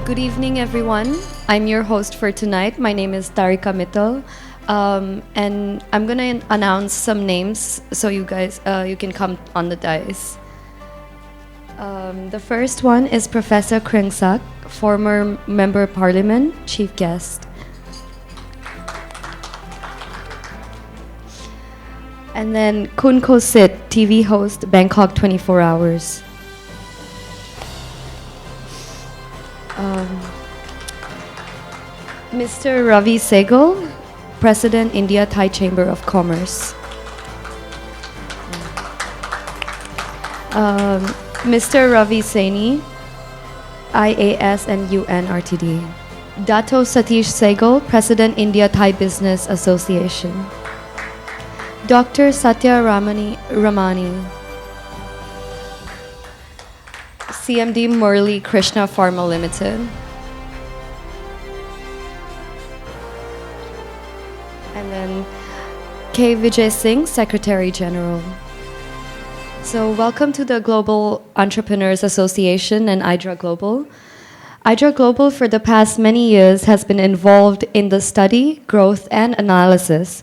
Good evening, everyone. I'm your host for tonight. My name is Tarika Mittal, and I'm gonna announce some names so you guys you can come on the dais. The first one is Professor Krengsak, former Member of Parliament, Chief Guest. And then Kun Kosit, TV host, Bangkok 24 Hours. Mr. Ravi Sehgal, President, India Thai Chamber of Commerce. Mr. Ravi Saini, IAS and UN RTD. Dato Satish Sehgal, President, India Thai Business Association. Dr. Satya Ramani, CMD Murli Krishna Pharma Limited. And then K. Vijay Singh, Secretary General. So welcome to the Global Entrepreneurs Association and IDRA Global. IDRA Global for the past many years has been involved in the study, growth, and analysis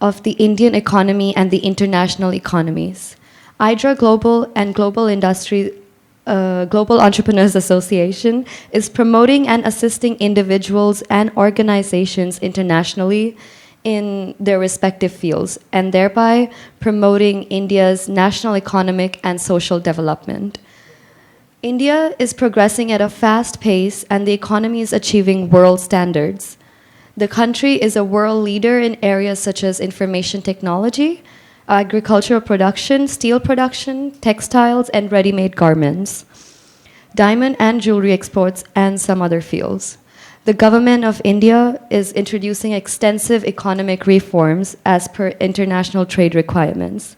of the Indian economy and the international economies. IDRA Global and Global Entrepreneurs Association is promoting and assisting individuals and organizations internationally in their respective fields, and thereby promoting India's national economic and social development. India is progressing at a fast pace, and the economy is achieving world standards. The country is a world leader in areas such as information technology, agricultural production, steel production, textiles, and ready-made garments, diamond and jewelry exports, and some other fields. The government of India is introducing extensive economic reforms as per international trade requirements.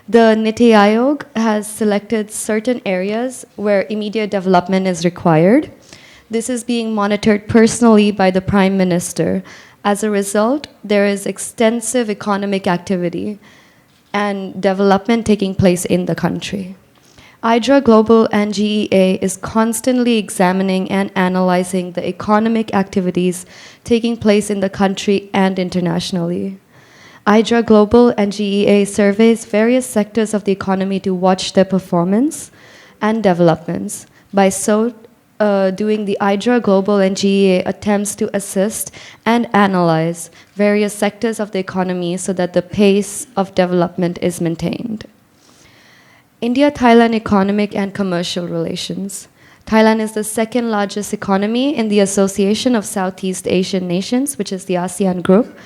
The Niti Aayog has selected certain areas where immediate development is required. This is being monitored personally by the Prime Minister. As a result, there is extensive economic activity and development taking place in the country. IDRA Global and GEA is constantly examining and analyzing the economic activities taking place in the country and internationally. IDRA Global and GEA surveys various sectors of the economy to watch their performance and developments. By so doing, the IDRA Global and GEA attempts to assist and analyze various sectors of the economy so that the pace of development is maintained. India-Thailand economic and commercial relations. Thailand is the second largest economy in the Association of Southeast Asian Nations, which is the ASEAN group,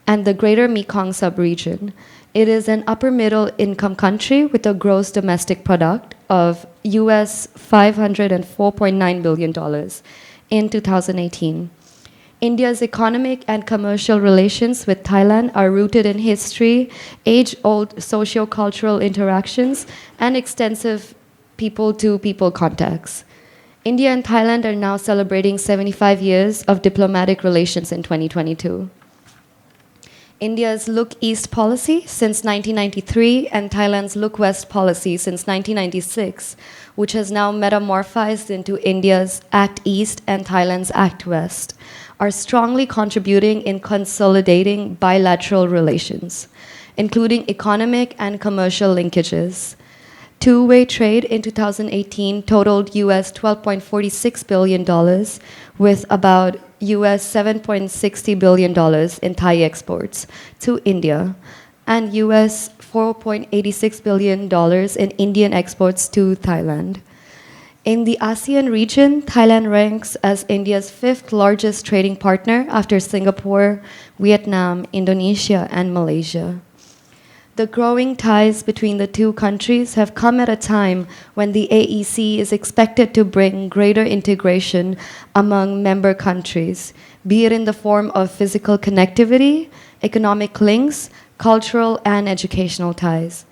and the Greater Mekong sub-region. It is an upper middle income country with a gross domestic product of US $504.9 billion in 2018. India's economic and commercial relations with Thailand are rooted in history, age-old socio-cultural interactions, and extensive people-to-people contacts. India and Thailand are now celebrating 75 years of diplomatic relations in 2022. India's Look East policy since 1993 and Thailand's Look West policy since 1996, which has now metamorphosed into India's Act East and Thailand's Act West, are strongly contributing in consolidating bilateral relations, including economic and commercial linkages. Two-way trade in 2018 totaled US $12.46 billion, with about US $7.60 billion in Thai exports to India, and US $4.86 billion in Indian exports to Thailand. In the ASEAN region, Thailand ranks as India's fifth largest trading partner after Singapore, Vietnam, Indonesia, and Malaysia. The growing ties between the two countries have come at a time when the AEC is expected to bring greater integration among member countries, be it in the form of physical connectivity, economic links, cultural and educational ties.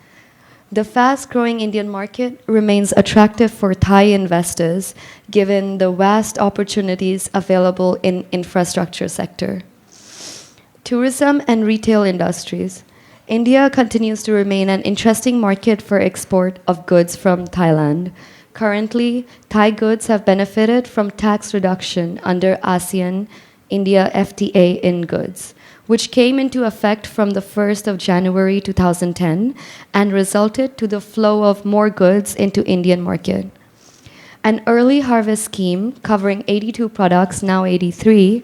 The fast-growing Indian market remains attractive for Thai investors given the vast opportunities available in infrastructure sector. Tourism and retail industries. India continues to remain an interesting market for export of goods from Thailand. Currently, Thai goods have benefited from tax reduction under ASEAN-India FTA in goods, which came into effect from the 1st of January 2010 and resulted to the flow of more goods into Indian market. An early harvest scheme covering 82 products, now 83,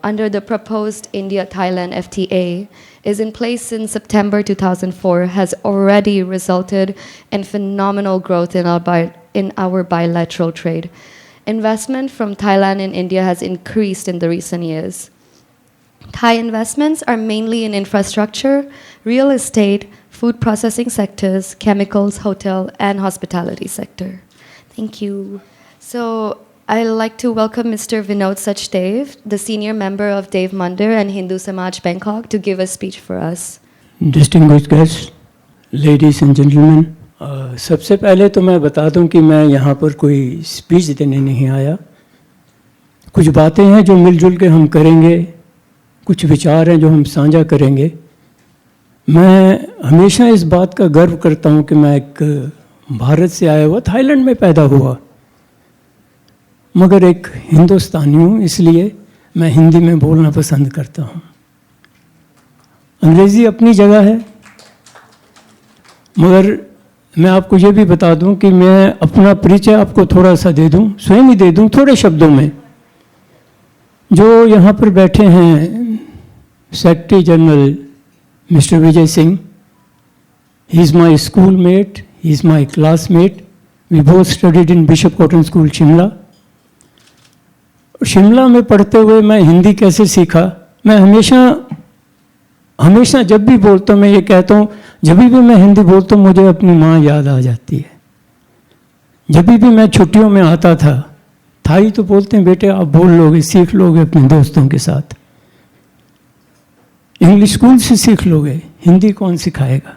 under the proposed India-Thailand FTA is in place since September 2004 has already resulted in phenomenal growth in our bilateral trade. Investment from Thailand and India has increased in the recent years. Thai investments are mainly in infrastructure, real estate, food processing sectors, chemicals, hotel, and hospitality sector. Thank you. So I'd like to welcome Mr. Vinod Sachdev, the senior member of Dev Mandir and Hindu Samaj Bangkok, to give a speech for us. Distinguished guests, ladies and gentlemen, सबसे पहले तो मैं बता दूं कि मैं यहाँ पर कोई स्पीच देने नहीं आया. कुछ बातें हैं जो मिलजुल के हम करेंगे, कुछ विचार हैं जो हम साझा करेंगे. मैं हमेशा इस बात का गर्व करता हूँ कि मैं एक भारत से आया हुआ, थाईलैंड में पैदा हुआ, मगर एक हिंदुस्तानी हूँ, इसलिए मैं हिंदी में बोलना पसंद करता हूँ. अंग्रेज़ी अपनी जगह है, मगर मैं आपको ये भी बता दूं कि मैं अपना परिचय आपको थोड़ा सा दे दूं, स्वयं ही दे दूं थोड़े शब्दों में. जो यहाँ पर बैठे हैं secretary general mister Vijay Singh, he is my school mate, he is my classmate. We both studied in Bishop Cotton school Shimla. Shimla में पढ़ते हुए मैं हिंदी कैसे सीखा, मैं हमेशा जब भी बोलता हूँ मैं ये कहता हूँ, जब भी मैं हिंदी बोलता हूँ मुझे अपनी माँ याद आ जाती है. जब भी मैं छुट्टियों में आता था, थाई तो बोलते हैं बेटे आप बोल लोगे, सीख लोगे अपने दोस्तों के साथ, इंग्लिश स्कूल से सीख लोगे, हिंदी कौन सिखाएगा.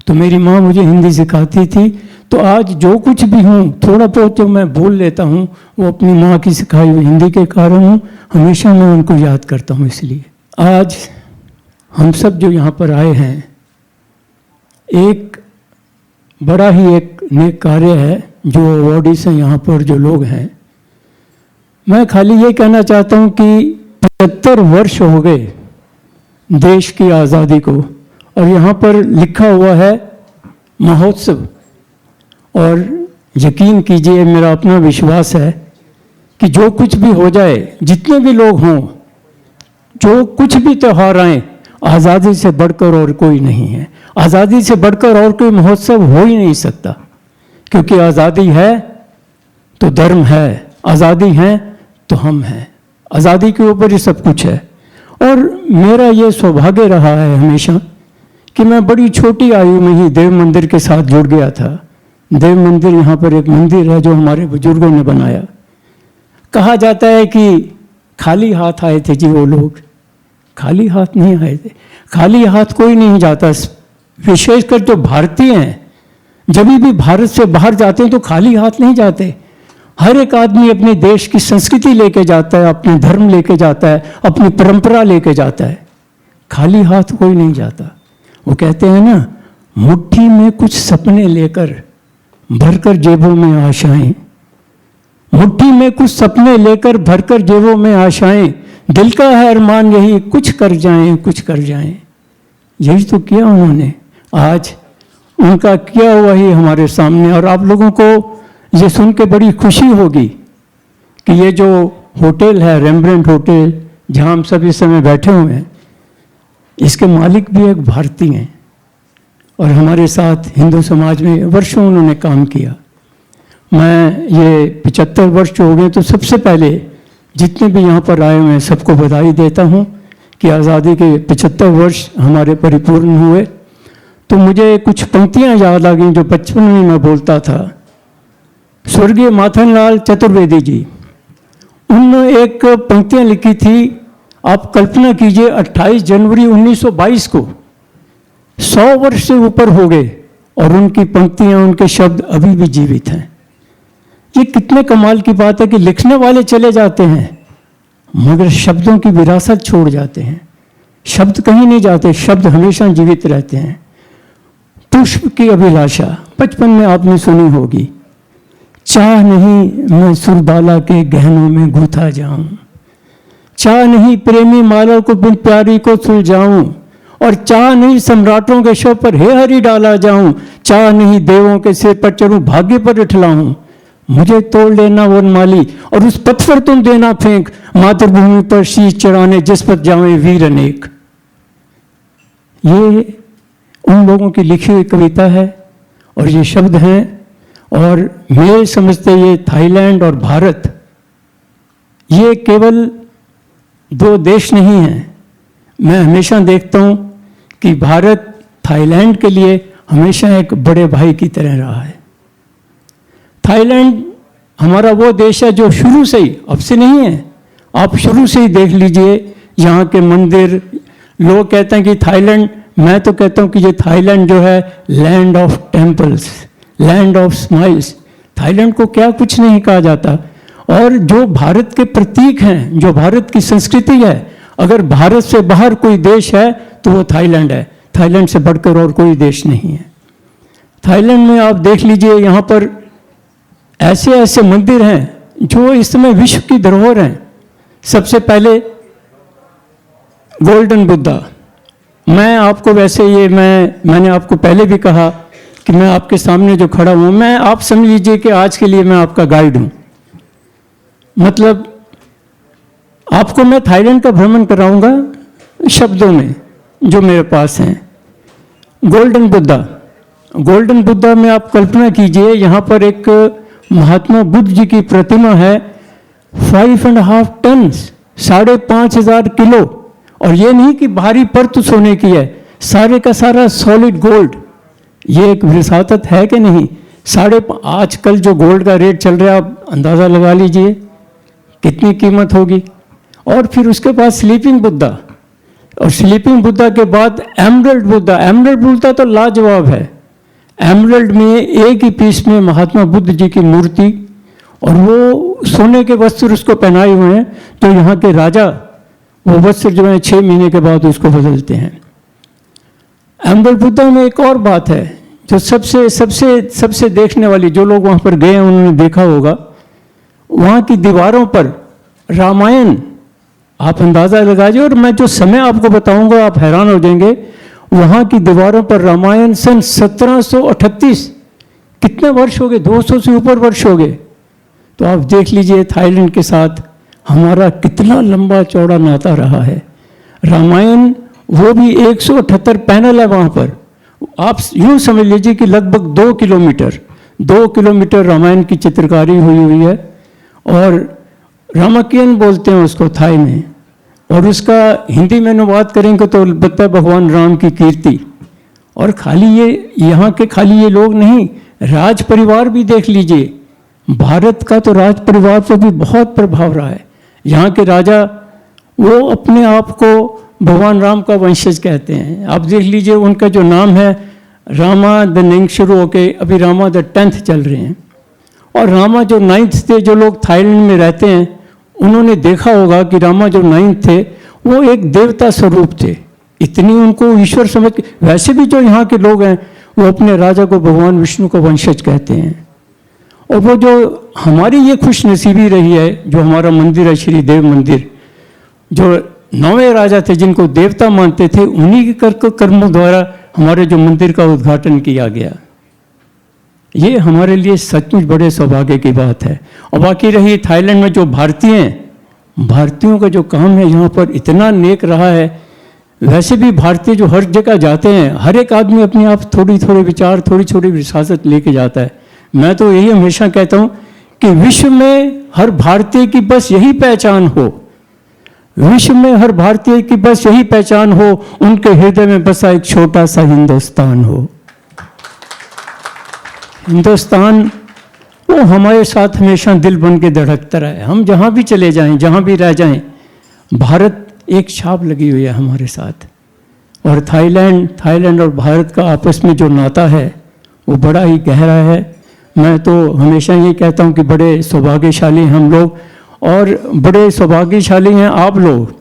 तो मेरी माँ मुझे हिंदी सिखाती थी. तो आज जो कुछ भी हूँ, थोड़ा बहुत जो मैं बोल लेता हूँ, वो अपनी माँ की सिखाई हुई हिंदी के कारण हूँ. हमेशा मैं उनको याद करता हूँ. इसलिए आज हम सब जो यहाँ पर आए हैं, एक बड़ा ही एक नेक कार्य है. जो अवॉर्डीज हैं यहाँ पर जो लोग हैं, मैं खाली ये कहना चाहता हूँ कि 75 वर्ष हो गए देश की आज़ादी को, और यहाँ पर लिखा हुआ है महोत्सव. और यकीन कीजिए, मेरा अपना विश्वास है कि जो कुछ भी हो जाए, जितने भी लोग हों, जो कुछ भी त्यौहार आए, आज़ादी से बढ़कर और कोई नहीं है. आज़ादी से बढ़कर और कोई महोत्सव हो ही नहीं सकता, क्योंकि आज़ादी है तो धर्म है, आज़ादी है तो हम हैं. आज़ादी के ऊपर ही सब कुछ है. और मेरा ये सौभाग्य रहा है हमेशा कि मैं बड़ी छोटी आयु में ही देव मंदिर के साथ जुड़ गया था. देव मंदिर यहाँ पर एक मंदिर है जो हमारे बुजुर्गों ने बनाया. कहा जाता है कि खाली हाथ आए थे जी वो लोग. खाली हाथ नहीं आए थे. खाली हाथ कोई नहीं जाता. विशेषकर जो भारतीय हैं, जब भी भारत से बाहर जाते हैं तो खाली हाथ नहीं जाते. हर एक आदमी अपने देश की संस्कृति लेके जाता है, अपने धर्म लेके जाता है, अपनी परंपरा लेके जाता है. खाली हाथ कोई नहीं जाता. वो कहते हैं ना, मुट्ठी में कुछ सपने लेकर भरकर जेबों में आशाएं. मुट्ठी में कुछ सपने लेकर भरकर जेबों में आशाएं, दिल का है अरमान यही कुछ कर जाएं, कुछ कर जाएं. यही तो किया उन्होंने. आज उनका किया हुआ ही हमारे सामने. और आप लोगों को ये सुन के बड़ी खुशी होगी कि ये जो होटल है, रेम्ब्रेंट होटल, जहाँ हम सब इस समय बैठे हुए हैं, इसके मालिक भी एक भारतीय हैं और हमारे साथ हिंदू समाज में वर्षों उन्होंने काम किया. मैं ये 75 वर्ष हो गए, तो सबसे पहले जितने भी यहाँ पर आए हुए हैं सबको बधाई देता हूँ कि आज़ादी के 75 वर्ष हमारे परिपूर्ण हुए. तो मुझे कुछ पंक्तियाँ याद आ गई जो बचपन में मैं बोलता था. स्वर्गीय माखनलाल चतुर्वेदी जी, उन्होंने एक पंक्तियाँ लिखी थी. आप कल्पना कीजिए, 28 जनवरी 1922 को 100 वर्ष से ऊपर हो गए और उनकी पंक्तियाँ, उनके शब्द अभी भी जीवित हैं. ये कितने कमाल की बात है कि लिखने वाले चले जाते हैं मगर शब्दों की विरासत छोड़ जाते हैं. शब्द कहीं नहीं जाते, शब्द हमेशा जीवित रहते हैं. पुष्प की अभिलाषा बचपन में आपने सुनी होगी. चाह नहीं मैं सुरबाला के गहनों में गूथा जाऊं, चाह नहीं प्रेमी माला को बिन प्यारी को सुलझाऊं, और चाह नहीं सम्राटों के शव पर हे हरि डाला जाऊं, चाह नहीं देवों के सिर पर चढ़ूं भाग्य पर उठलाऊं। मुझे तोड़ लेना वनमाली और उस पथ पर तुम देना फेंक, मातृभूमि पर शीश चढ़ाने जिस पर जावे वीर अनेक। ये उन लोगों की लिखी हुई कविता है और ये शब्द हैं, और मेरे समझते ये थाईलैंड और भारत ये केवल दो देश नहीं हैं। मैं हमेशा देखता हूँ कि भारत थाईलैंड के लिए हमेशा एक बड़े भाई की तरह रहा है। थाईलैंड हमारा वो देश है जो शुरू से ही, अब से नहीं है, आप शुरू से ही देख लीजिए यहाँ के मंदिर। लोग कहते हैं कि थाईलैंड, मैं तो कहता हूँ कि ये थाईलैंड जो है land of temples, land of smiles. Thailand को क्या कुछ नहीं कहा जाता। और जो भारत के प्रतीक हैं, जो भारत की संस्कृति है, अगर भारत से बाहर कोई देश है तो वो थाईलैंड है। थाईलैंड से बढ़कर और कोई देश नहीं है। थाईलैंड में आप देख लीजिए, यहाँ पर ऐसे ऐसे मंदिर हैं जो इस समय विश्व की धरोहर हैं। सबसे पहले गोल्डन बुद्धा। मैं आपको वैसे ये मैंने आपको पहले भी कहा कि मैं आपके सामने जो खड़ा हूँ, मैं आप समझ लीजिए कि आज के लिए मैं आपका गाइड हूँ। मतलब आपको मैं थाईलैंड का भ्रमण कराऊंगा शब्दों में जो मेरे पास हैं। गोल्डन बुद्धा, गोल्डन बुद्धा में आप कल्पना कीजिए, यहाँ पर एक महात्मा बुद्ध जी की प्रतिमा है, 5.5 टन, 5,500 किलो। और ये नहीं कि भारी परत सोने की है, सारे का सारा सॉलिड गोल्ड। ये एक विरासत है कि नहीं? आजकल जो गोल्ड का रेट चल रहा है, आप अंदाज़ा लगा लीजिए कितनी कीमत होगी। और फिर उसके बाद स्लीपिंग बुद्धा, और स्लीपिंग बुद्धा के बाद एमरल्ड बुद्धा। एमरल्ड बुद्धा तो लाजवाब है। एमरल्ड में एक ही पीस में महात्मा बुद्ध जी की मूर्ति, और वो सोने के वस्त्र उसको पहनाए हुए हैं। तो यहाँ के राजा वो वस्त्र जो है 6 महीने के बाद उसको बदलते हैं। एमरल्ड बुद्धा में एक और बात है जो सबसे सबसे सबसे देखने वाली, जो लोग वहाँ पर गए हैं उन्होंने देखा होगा, वहाँ की दीवारों पर रामायण, आप अंदाज़ा लगाइए। और मैं जो समय आपको बताऊंगा आप हैरान हो जाएंगे। वहाँ की दीवारों पर रामायण सन 1738, कितने वर्ष हो गए? 200 से ऊपर वर्ष हो गए। तो आप देख लीजिए थाईलैंड के साथ हमारा कितना लंबा चौड़ा नाता रहा है। रामायण वो भी 178 पैनल है वहाँ पर। आप यूँ समझ लीजिए कि लगभग 2 किलोमीटर रामायण की चित्रकारी हुई है। और रामायण बोलते हैं उसको थाई में, और उसका हिंदी में अनुवाद करेंगे तो बता भगवान राम की कीर्ति। और खाली ये यहाँ के खाली ये लोग नहीं, राज परिवार भी देख लीजिए। भारत का तो राज परिवार पर भी बहुत प्रभाव रहा है। यहाँ के राजा वो अपने आप को भगवान राम का वंशज कहते हैं। आप देख लीजिए उनका जो नाम है रामा द निंग शुरू होके अभी रामा द 10th चल रहे हैं। और रामा जो 9th थे, जो लोग थाईलैंड में रहते हैं उन्होंने देखा होगा कि रामा जो 9th थे वो एक देवता स्वरूप थे। इतनी उनको ईश्वर समझ के, वैसे भी जो यहाँ के लोग हैं वो अपने राजा को भगवान विष्णु को वंशज कहते हैं। और वो जो हमारी ये खुश नसीबी रही है, जो हमारा मंदिर है श्री देव मंदिर, जो 9वें राजा थे जिनको देवता मानते थे, उन्हीं के कर्मों द्वारा हमारे जो मंदिर का उद्घाटन किया गया। ये हमारे लिए सचमुच बड़े सौभाग्य की बात है। और बाकी रही थाईलैंड में जो भारतीय हैं, भारतीयों का जो काम है यहाँ पर इतना नेक रहा है। वैसे भी भारतीय जो हर जगह जाते हैं, हर एक आदमी अपने आप थोड़ी थोड़े विचार, थोड़ी थोड़ी विरासत लेके जाता है। मैं तो यही हमेशा कहता हूँ कि विश्व में हर भारतीय की बस यही पहचान हो, विश्व में हर भारतीय की बस यही पहचान हो, उनके हृदय में बसा एक छोटा सा हिंदुस्तान हो। हिंदुस्तान वो हमारे साथ हमेशा दिल बन के धड़कता रहे। हम जहाँ भी चले जाएं, जहाँ भी रह जाएं, भारत एक छाप लगी हुई है हमारे साथ। और थाईलैंड और भारत का आपस में जो नाता है वो बड़ा ही गहरा है। मैं तो हमेशा ये कहता हूँ कि बड़े सौभाग्यशाली हम लोग, और बड़े सौभाग्यशाली हैं आप लोग।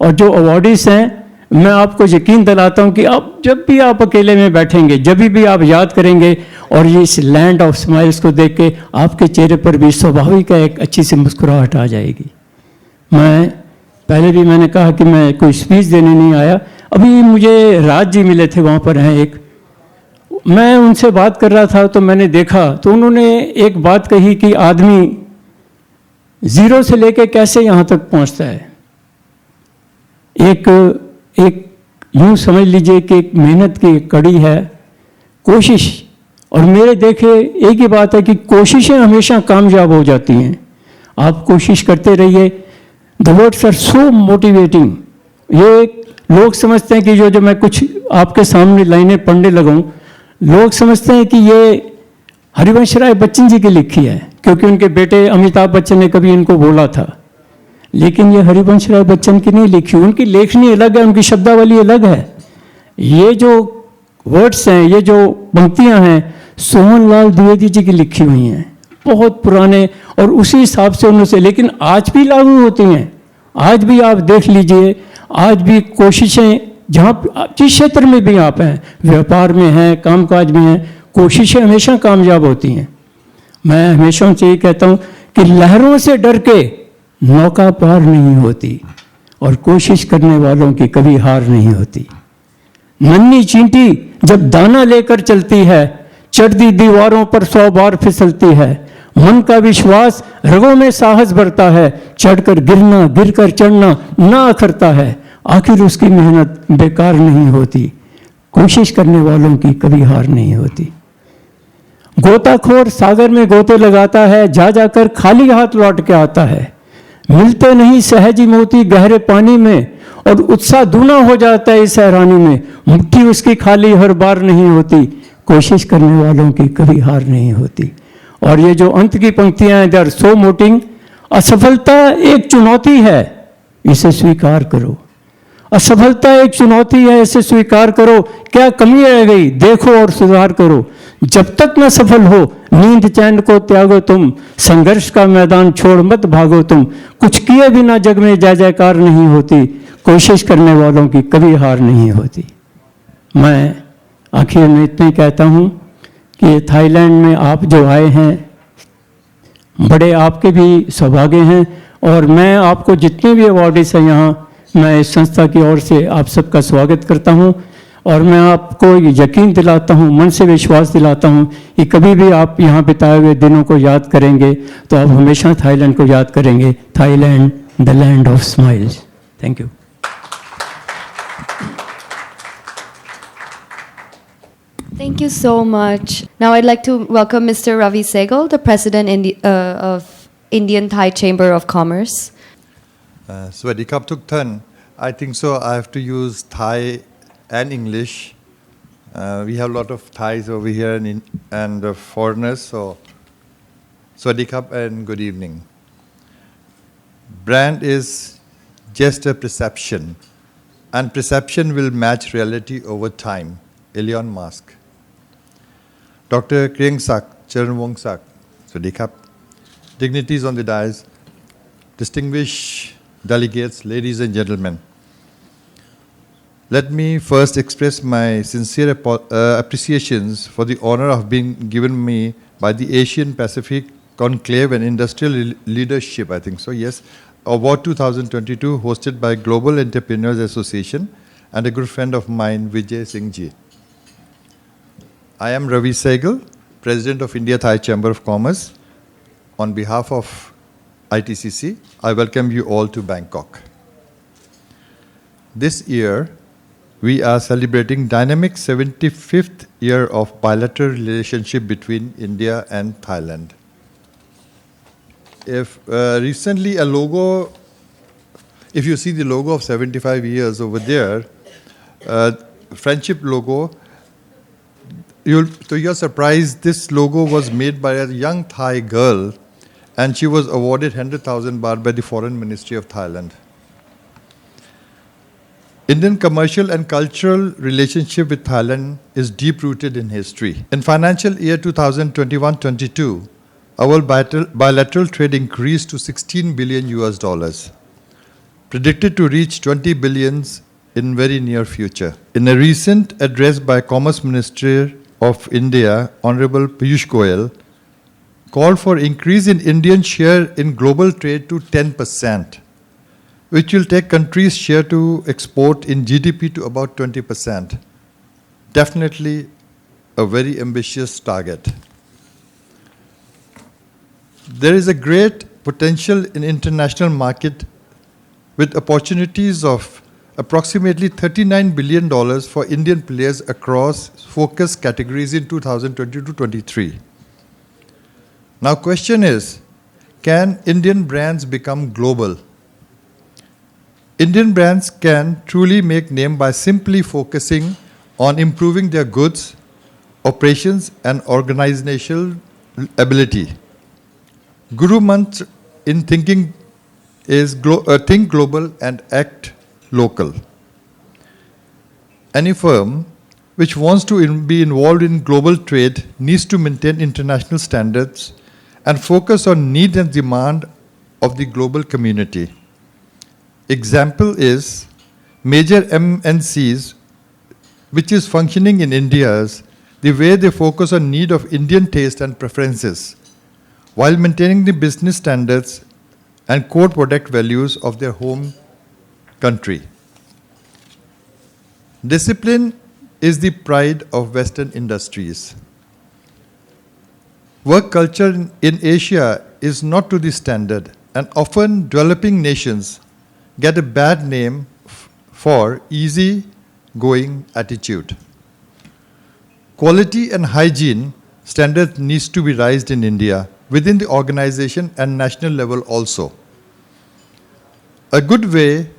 और जो अवार्डीज हैं, मैं आपको यकीन दिलाता हूं कि आप जब भी आप अकेले में बैठेंगे, जब भी आप याद करेंगे और ये इस लैंड ऑफ स्माइल्स को देख के आपके चेहरे पर भी स्वाभाविक एक अच्छी सी मुस्कुराहट आ जाएगी। मैं पहले भी मैंने कहा कि मैं कोई स्पीच देने नहीं आया। अभी मुझे राज जी मिले थे, वहाँ पर हैं एक, मैं उनसे बात कर रहा था तो मैंने देखा तो उन्होंने एक बात कही कि आदमी जीरो से लेके कैसे यहाँ तक पहुँचता है। एक यूँ समझ लीजिए कि एक मेहनत की कड़ी है, कोशिश। और मेरे देखे एक ही बात है कि कोशिशें हमेशा कामयाब हो जाती हैं। आप कोशिश करते रहिए। The words are so motivating. ये लोग समझते हैं कि जो मैं कुछ आपके सामने लाइनें पढ़ने लगूं, लोग समझते हैं कि ये हरिवंश राय बच्चन जी की लिखी है, क्योंकि उनके बेटे अमिताभ बच्चन ने कभी इनको बोला था। लेकिन ये हरिवंश राय बच्चन की नहीं लिखी, उनकी लेखनी अलग है, उनकी शब्दावली अलग है। ये जो वर्ड्स हैं, ये जो पंक्तियां हैं, सोहनलाल द्विवेदी जी की लिखी हुई हैं, बहुत पुराने, और उसी हिसाब से उनसे, लेकिन आज भी लागू होती हैं। आज भी आप देख लीजिए, आज भी कोशिशें जहाँ जिस क्षेत्र में भी आप हैं, व्यापार में हैं, कामकाज में हैं, कोशिशें हमेशा कामयाब होती हैं। मैं हमेशा उनसे ये कहता हूँ कि लहरों से डर के नौका पार नहीं होती, और कोशिश करने वालों की कभी हार नहीं होती। नन्ही चींटी जब दाना लेकर चलती है, चढ़ती दीवारों पर 100 बार फिसलती है। मन का विश्वास रगों में साहस भरता है, चढ़कर गिरना, गिरकर चढ़ना ना अखरता है। आखिर उसकी मेहनत बेकार नहीं होती, कोशिश करने वालों की कभी हार नहीं होती। गोताखोर सागर में गोते लगाता है, जा जाकर खाली हाथ लौट के आता है। मिलते नहीं सहजी मोती गहरे पानी में, और उत्साह दूना हो जाता है इस हैरानी में। मुट्ठी उसकी खाली हर बार नहीं होती, कोशिश करने वालों की कभी हार नहीं होती। और ये जो अंत की पंक्तियां हैं, दे आर सो मोटिंग। असफलता एक चुनौती है, इसे स्वीकार करो। असफलता एक चुनौती है, इसे स्वीकार करो। क्या कमी रह गई, देखो और सुधार करो। जब तक न सफल हो, नींद चैन को त्यागो तुम। संघर्ष का मैदान छोड़ मत भागो तुम। कुछ किए बिना जग में जय जयकार नहीं होती, कोशिश करने वालों की कभी हार नहीं होती। मैं आखिर में इतना कहता हूँ कि थाईलैंड में आप जो आए हैं, बड़े आपके भी सौभाग्य हैं। और मैं आपको जितने भी अवार्डीज हैं यहाँ, मैं इस संस्था की ओर से आप सबका स्वागत करता हूँ। और मैं आपको यकीन दिलाता हूँ, मन से विश्वास दिलाता हूँ कि कभी भी आप यहाँ बिताए हुए दिनों को याद करेंगे तो आप हमेशा थाईलैंड को याद करेंगे। Thailand, the land of smiles. Thank you. Thank you so much. Now I'd like to welcome Mr. Ravi Sehgal, the President of Indian Thai Chamber of Commerce. Sawasdee krab tukท่าน I think so I have to use Thai and English. We have a lot of Thais over here and foreigners, so Sawasdee krab and good evening. Brand is just a perception, and perception will match reality over time. Elon Musk. Dr. Krieng Sak, Charan Wong Sak, Sawasdee krab. Dignities on the dais, distinguished delegates, ladies and gentlemen. Let me first express my sincere appreciations for the honor of being given me by the Asian Pacific Conclave and Industrial Leadership, I think so, yes, Award 2022 hosted by Global Entrepreneurs Association and a good friend of mine, Vijay Singh Ji. I am Ravi Sehgal, President of India Thai Chamber of Commerce. On behalf of ITCC, I welcome you all to Bangkok. This year, we are celebrating dynamic 75th year of bilateral relationship between India and Thailand. If recently a logo, if you see the logo of 75 years over there, friendship logo, to your surprise, this logo was made by a young Thai girl, and she was awarded 100,000 baht by the Foreign Ministry of Thailand. Indian commercial and cultural relationship with Thailand is deep-rooted in history. In financial year 2021-22, our bilateral trade increased to $16 billion, predicted to reach $20 billion in very near future. In a recent address by Commerce Minister of India, Honorable Piyush Goyal, called for increase in Indian share in global trade to 10%, which will take countries' share to export in GDP to about 20%. Definitely a very ambitious target. There is a great potential in international market with opportunities of approximately $39 billion for Indian players across focus categories in 2022-23. Now question is, can Indian brands become global? Indian brands can truly make name by simply focusing on improving their goods, operations and organizational ability. Guru Mantra in thinking is think global and act local. Any firm which wants to be involved in global trade needs to maintain international standards and focus on need and demand of the global community. Example is major MNCs which is functioning in India's the way they focus on need of Indian taste and preferences while maintaining the business standards and core product values of their home country. Discipline is the pride of Western industries. Work culture in Asia is not to the standard, and often developing nations get a bad name for easy-going attitude. Quality and hygiene standards needs to be raised in India within the organization and national level also. A good way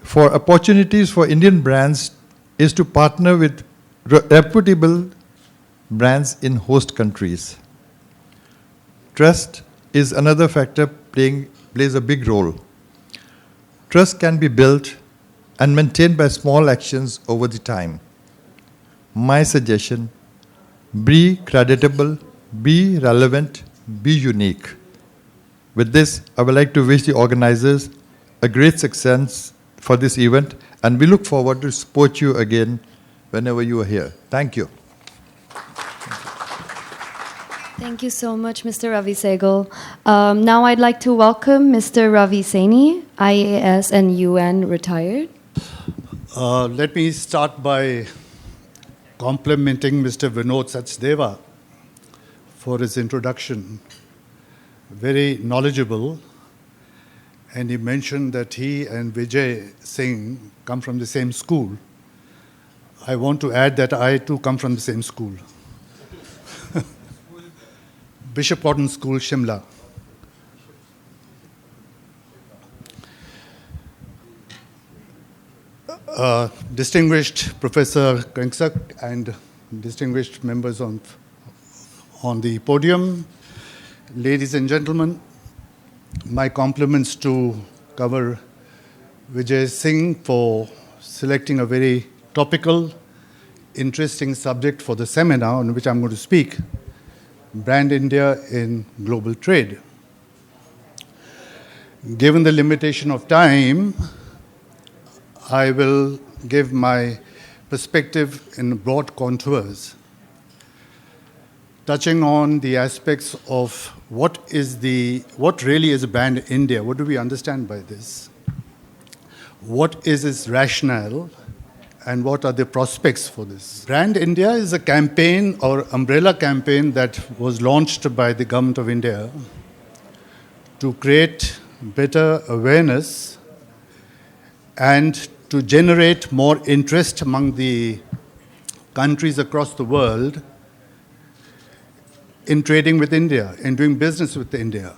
for opportunities for Indian brands is to partner with reputable brands in host countries. Trust is another factor plays a big role. Trust can be built and maintained by small actions over the time. My suggestion, be creditable, be relevant, be unique. With this, I would like to wish the organizers a great success for this event, and we look forward to support you again whenever you are here. Thank you. Thank you so much, Mr. Ravi Sehgal. Now I'd like to welcome Mr. Ravi Saini, IAS and UN retired. Let me start by complimenting Mr. Vinod Sachdeva for his introduction. Very knowledgeable. And he mentioned that he and Vijay Singh come from the same school. I want to add that I too come from the same school. Bishop Cotton School, Shimla. Distinguished Professor Krengsak and distinguished members on the podium, ladies and gentlemen, my compliments to Governor Vijay Singh for selecting a very topical, interesting subject for the seminar on which I'm going to speak, Brand India in Global Trade. Given the limitation of time, I will give my perspective in broad contours, touching on the aspects of what really is Brand India. What do we understand by this? What is its rationale, and what are the prospects for this? Brand India is a campaign or umbrella campaign that was launched by the Government of India to create better awareness and to generate more interest among the countries across the world in trading with India, in doing business with India.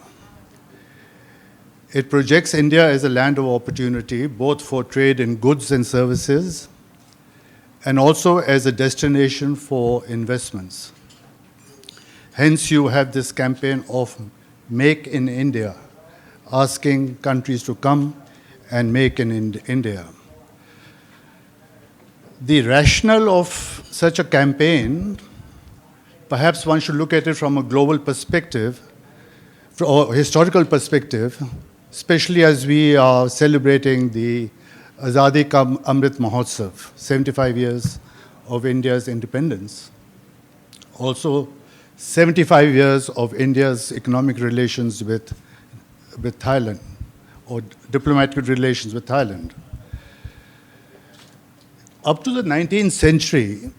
It projects India as a land of opportunity, both for trade in goods and services, and also as a destination for investments. Hence, you have this campaign of Make in India, asking countries to come and make in India. The rationale of such a campaign, perhaps one should look at it from a global perspective, or historical perspective, especially as we are celebrating the Azadi Ka Amrit Mahotsav, 75 years of India's independence. Also, 75 years of India's economic relations with Thailand, or diplomatic relations with Thailand. Up to the 19th century,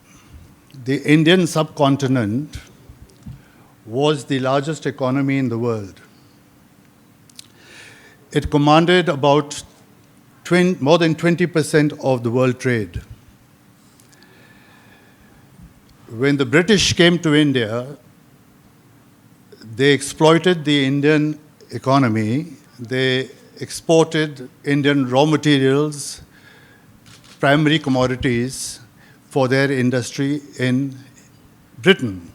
the Indian subcontinent was the largest economy in the world. It commanded about more than 20% of the world trade. When the British came to India, they exploited the Indian economy. They exported Indian raw materials, primary commodities for their industry in Britain.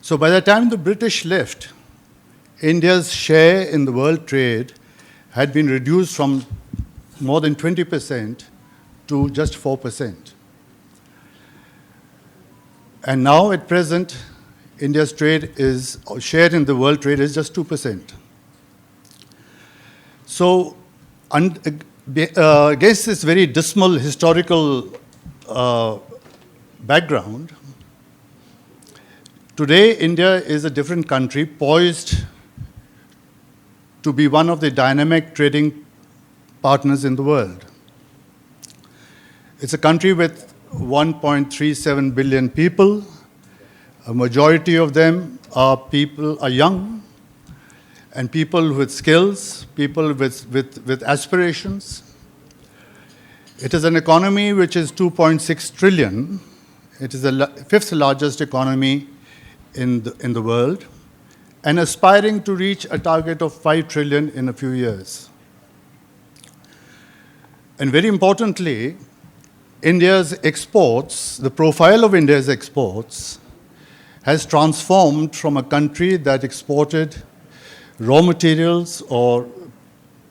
So by the time the British left, India's share in the world trade had been reduced from more than 20% to just 4%. And now at present, India's share in the world trade is just 2%. So against this very dismal historical background, today India is a different country poised to be one of the dynamic trading partners in the world. It's a country with 1.37 billion people. A majority of them are young, and people with skills, people with aspirations. It is an economy which is 2.6 trillion. It is the fifth largest economy in the world, and aspiring to reach a target of 5 trillion in a few years. And very importantly, India's exports, the profile of India's exports, has transformed from a country that exported raw materials or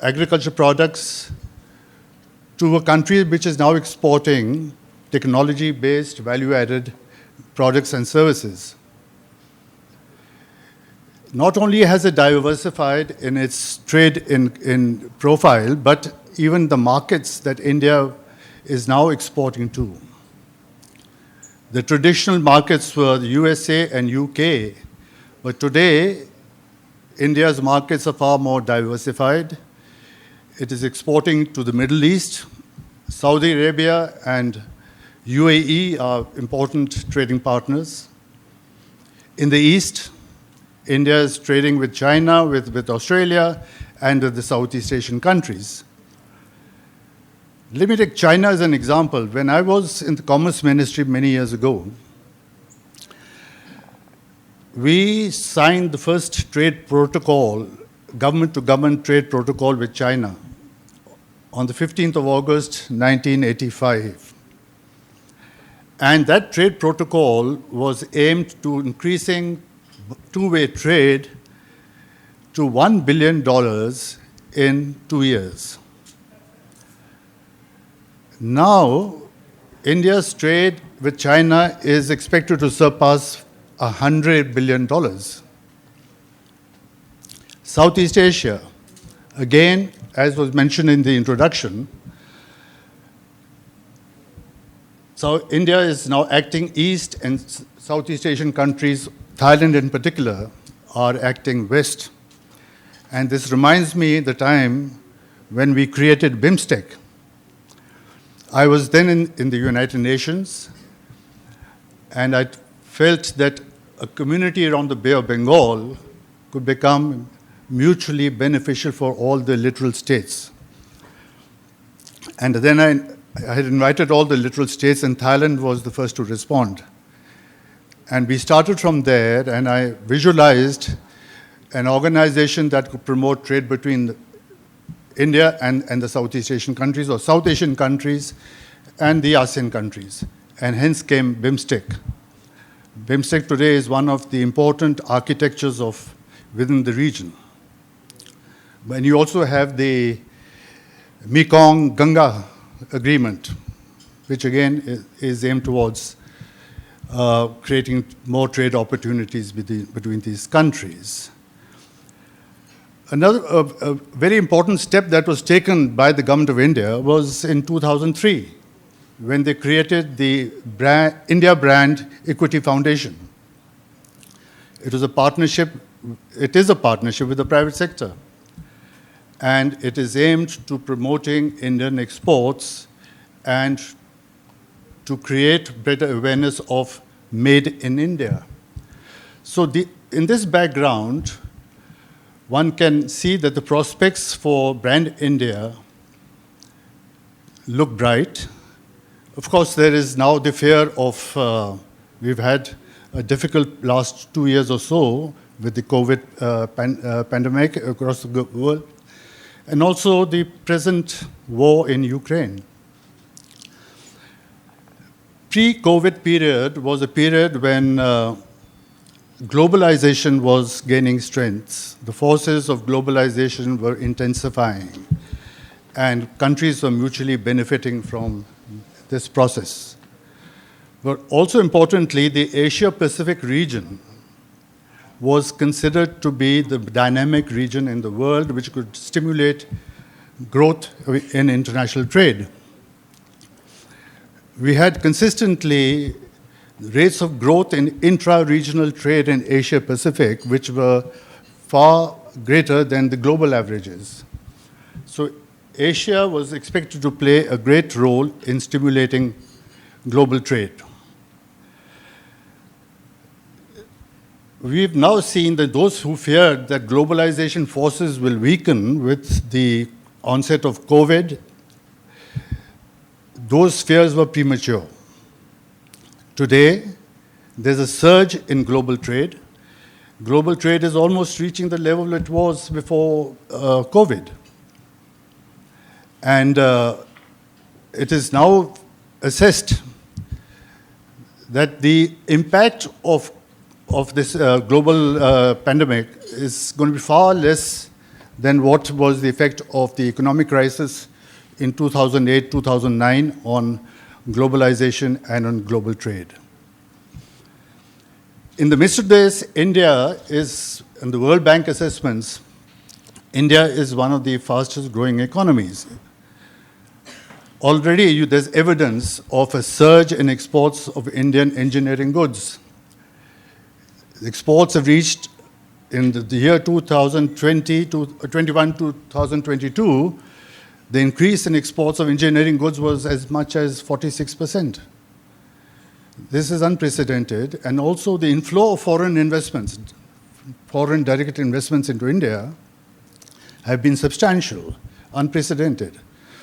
agriculture products to a country which is now exporting technology-based, value-added products and services. Not only has it diversified in its trade in profile, but even the markets that India is now exporting to. The traditional markets were the USA and UK, but today India's markets are far more diversified. It is exporting to the Middle East. Saudi Arabia and UAE are important trading partners. In the East, India is trading with China, with Australia, and with the Southeast Asian countries. Let me take China as an example. When I was in the Commerce Ministry many years ago, we signed the first trade protocol, government-to-government trade protocol with China on the 15th of August, 1985. And that trade protocol was aimed to increasing two-way trade to $1 billion in 2 years. Now, India's trade with China is expected to surpass $100 billion. Southeast Asia, again, as was mentioned in the introduction, so India is now acting east, and Southeast Asian countries, Thailand in particular, are acting west. And this reminds me the time when we created BIMSTEC. I was then in the United Nations, and I felt that a community around the Bay of Bengal could become mutually beneficial for all the littoral states. And then I had invited all the littoral states, and Thailand was the first to respond. And we started from there, and I visualized an organization that could promote trade between India and the Southeast Asian countries, or South Asian countries and the ASEAN countries. And hence came BIMSTEC. BIMSTEC today is one of the important architectures within the region. And you also have the Mekong-Ganga agreement, which again is aimed towards creating more trade opportunities between these countries. Another a very important step that was taken by the government of India was in 2003, when they created the India Brand Equity Foundation. It is a partnership with the private sector, and it is aimed to promoting Indian exports and to create better awareness of made in India. So in this background, one can see that the prospects for Brand India look bright. Of course, there is now the fear of, we've had a difficult last 2 years or so with the COVID pandemic across the world, and also the present war in Ukraine. Pre-COVID period was a period when globalization was gaining strength. The forces of globalization were intensifying, and countries were mutually benefiting from this process. But also importantly, the Asia-Pacific region was considered to be the dynamic region in the world which could stimulate growth in international trade. We had consistently rates of growth in intra-regional trade in Asia-Pacific, which were far greater than the global averages. So Asia was expected to play a great role in stimulating global trade. We've now seen that those who feared that globalization forces will weaken with the onset of COVID, those fears were premature. Today, there's a surge in global trade. Global trade is almost reaching the level it was before COVID. And it is now assessed that the impact of this global pandemic is going to be far less than what was the effect of the economic crisis in 2008, 2009 on globalization and on global trade. In the midst of this, India is, in the World Bank assessments, India is one of the fastest growing economies. Already there's evidence of a surge in exports of Indian engineering goods. Exports have reached, in the year 2020 to 2022, the increase in exports of engineering goods was as much as 46%. This is unprecedented, and also the inflow of foreign investments, foreign direct investments into India, have been substantial, unprecedented.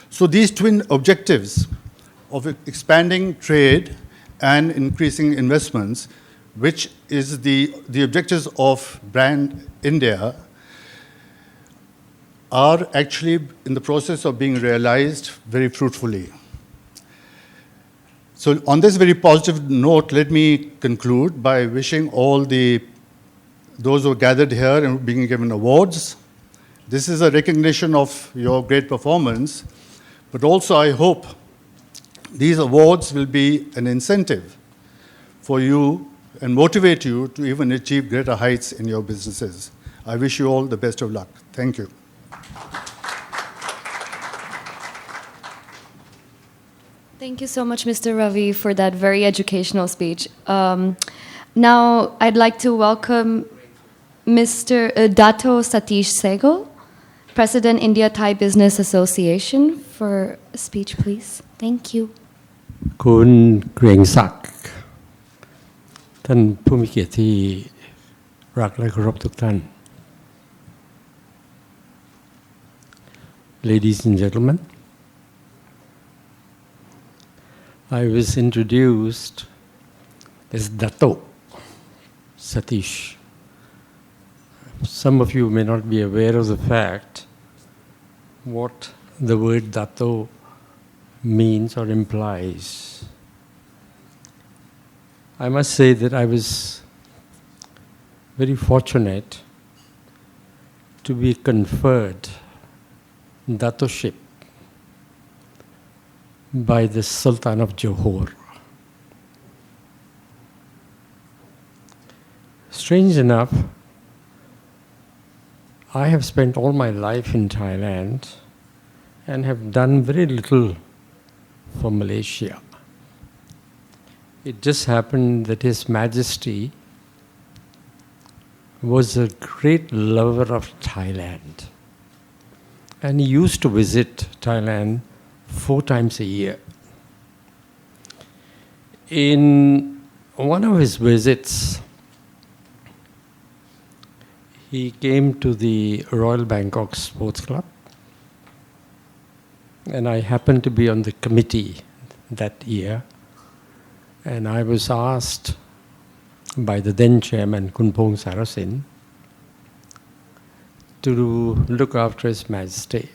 So these twin objectives of expanding trade and increasing investments, which is the objectives of Brand India, are actually in the process of being realized very fruitfully. So on this very positive note, let me conclude by wishing all those who are gathered here and being given awards. This is a recognition of your great performance, but also I hope these awards will be an incentive for you and motivate you to even achieve greater heights in your businesses. I wish you all the best of luck. Thank you. Thank you so much, Mr. Ravi, for that very educational speech. Now, I'd like to welcome Mr. Dato Satish Sehgal, President, India-Thai Business Association, for a speech, please. Thank you. คุณเกรียงศักดิ์ท่านผู้มีเกียรติที่รักและเคารพทุกท่าน Ladies and gentlemen, I was introduced as Dato Satish. Some of you may not be aware of the fact what the word Dato means or implies. I must say that I was very fortunate to be conferred Datoship by the Sultan of Johor. Strange enough, I have spent all my life in Thailand and have done very little for Malaysia. It just happened that His Majesty was a great lover of Thailand. And he used to visit Thailand 4 times a year. In one of his visits, he came to the Royal Bangkok Sports Club, and I happened to be on the committee that year, and I was asked by the then chairman, Kunpong Sarasin, to look after His Majesty.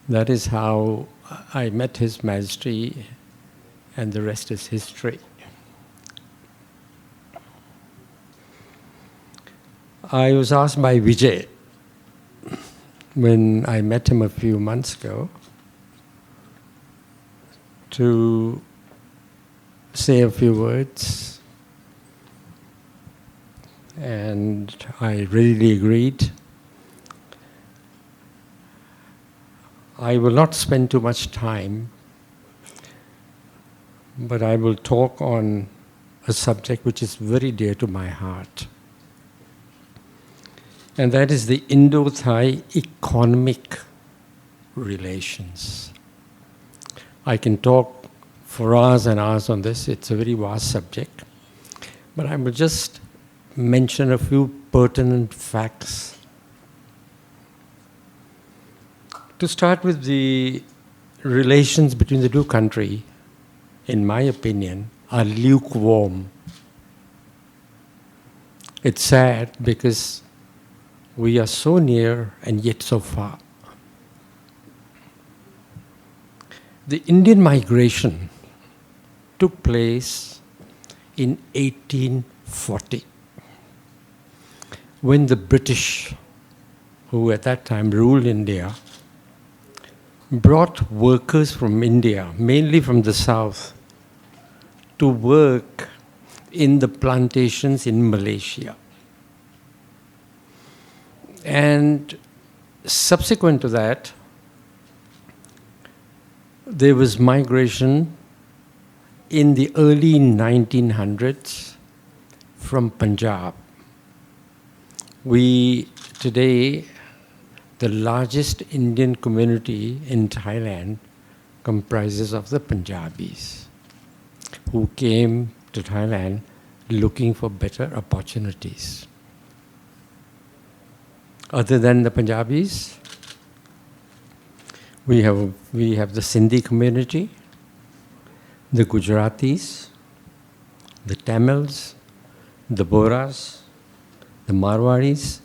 That is how I met His Majesty, and the rest is history. I was asked by Vijay, when I met him a few months ago, to say a few words, and I readily agreed. I will not spend too much time, but I will talk on a subject which is very dear to my heart. And that is the Indo-Thai economic relations. I can talk for hours and hours on this. It's a very vast subject. But I will just mention a few pertinent facts. To start with, the relations between the two countries, in my opinion, are lukewarm. It's sad because we are so near and yet so far. The Indian migration took place in 1840, when the British, who at that time ruled India, brought workers from India, mainly from the south, to work in the plantations in Malaysia. And subsequent to that, there was migration in the early 1900s from Punjab. We today, the largest Indian community in Thailand comprises of the Punjabis, who came to Thailand looking for better opportunities. Other than the Punjabis, we have the Sindhi community, the Gujaratis, the Tamils, the Boras, the Marwaris,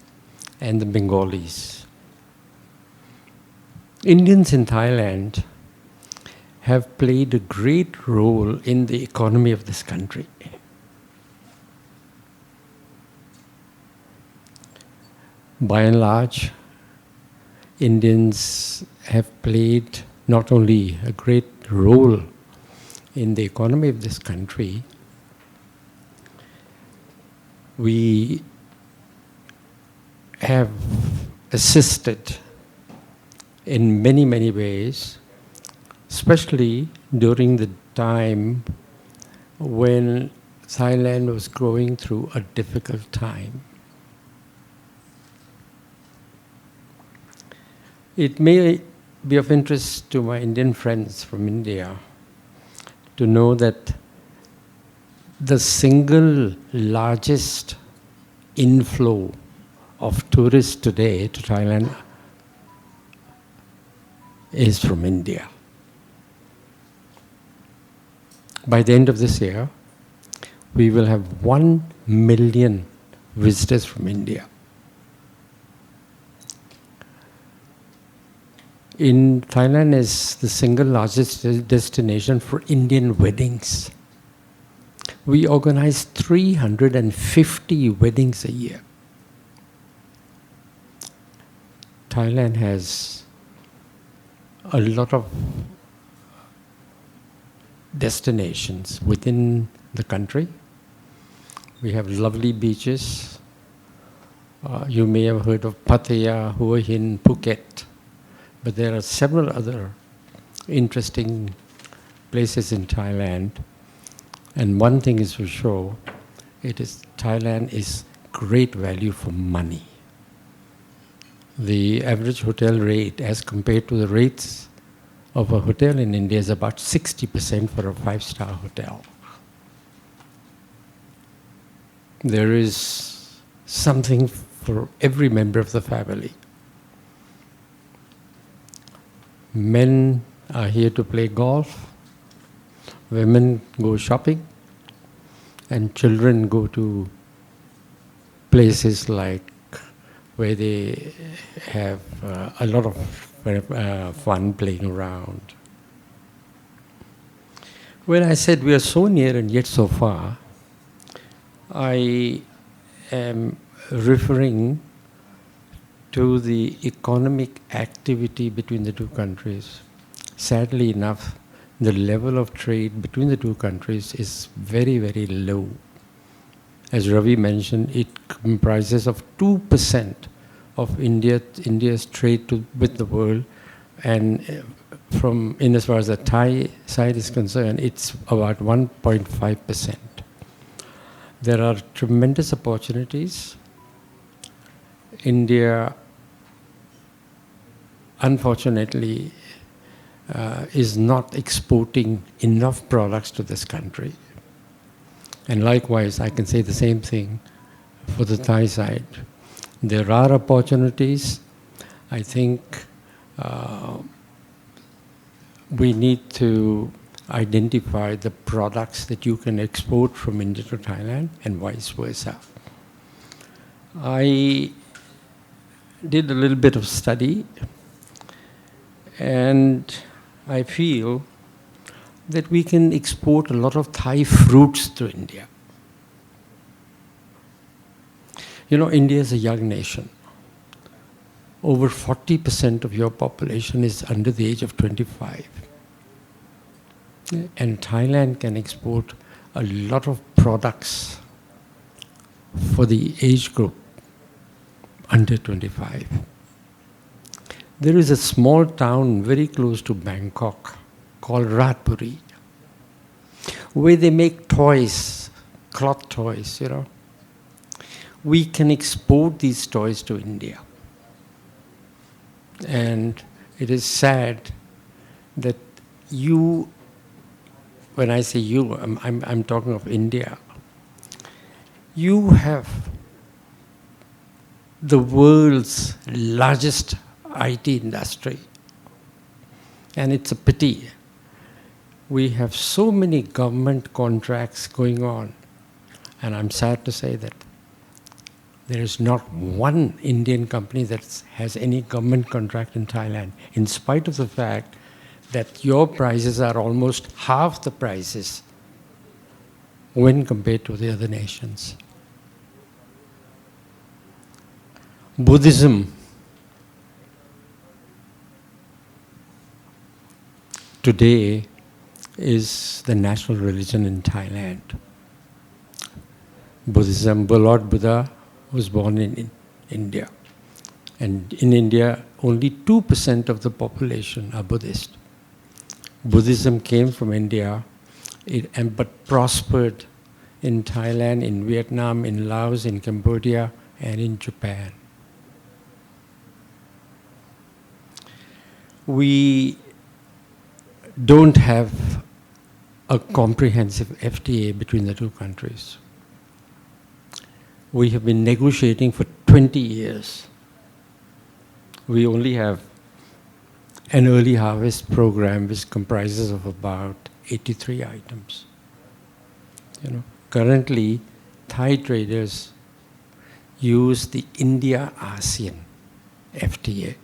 and the Bengalis. Indians in Thailand have played a great role in the economy of this country. By and large, Indians have played not only a great role in the economy of this country, we have assisted in many, many ways, especially during the time when Thailand was going through a difficult time. It may be of interest to my Indian friends from India to know that the single largest inflow of tourists today to Thailand is from India. By the end of this year, we will have 1 million visitors from India. In Thailand is the single largest destination for Indian weddings. We organize 350 weddings a year. Thailand has a lot of destinations within the country. We have lovely beaches, You may have heard of Pattaya, Hua Hin, Phuket, but there are several other interesting places in Thailand. And one thing is for sure, Thailand is great value for money. The average hotel rate as compared to the rates of a hotel in India is about 60% for a 5-star hotel. There is something for every member of the family. Men are here to play golf, women go shopping, and children go to places like where they have a lot of fun playing around. When I said we are so near and yet so far, I am referring to the economic activity between the two countries. Sadly enough, the level of trade between the two countries is very, very low. As Ravi mentioned, it comprises of 2% of India's trade with the world, and in as far as the Thai side is concerned, it's about 1.5%. There are tremendous opportunities. India, unfortunately, is not exporting enough products to this country. And likewise, I can say the same thing for the Thai side. There are opportunities. I think we need to identify the products that you can export from India to Thailand and vice versa. I did a little bit of study, and I feel that we can export a lot of Thai fruits to India. You know, India is a young nation. Over 40% of your population is under the age of 25. And Thailand can export a lot of products for the age group under 25. There is a small town very close to Bangkok called Ratpuri, where they make toys, cloth toys, you know. We can export these toys to India. And it is sad that you, when I say you, I'm talking of India, you have the world's largest IT industry. And it's a pity. We have so many government contracts going on. And I'm sad to say that there is not one Indian company that has any government contract in Thailand, in spite of the fact that your prices are almost half the prices when compared to the other nations. Buddhism today is the national religion in Thailand. Buddhism, Lord Buddha was born in India. And in India, only 2% of the population are Buddhist. Buddhism came from India, but prospered in Thailand, in Vietnam, in Laos, in Cambodia, and in Japan. We don't have a comprehensive FTA between the two countries. We have been negotiating for 20 years. We only have an early harvest program which comprises of about 83 items. You know, currently, Thai traders use the India-ASEAN FTA.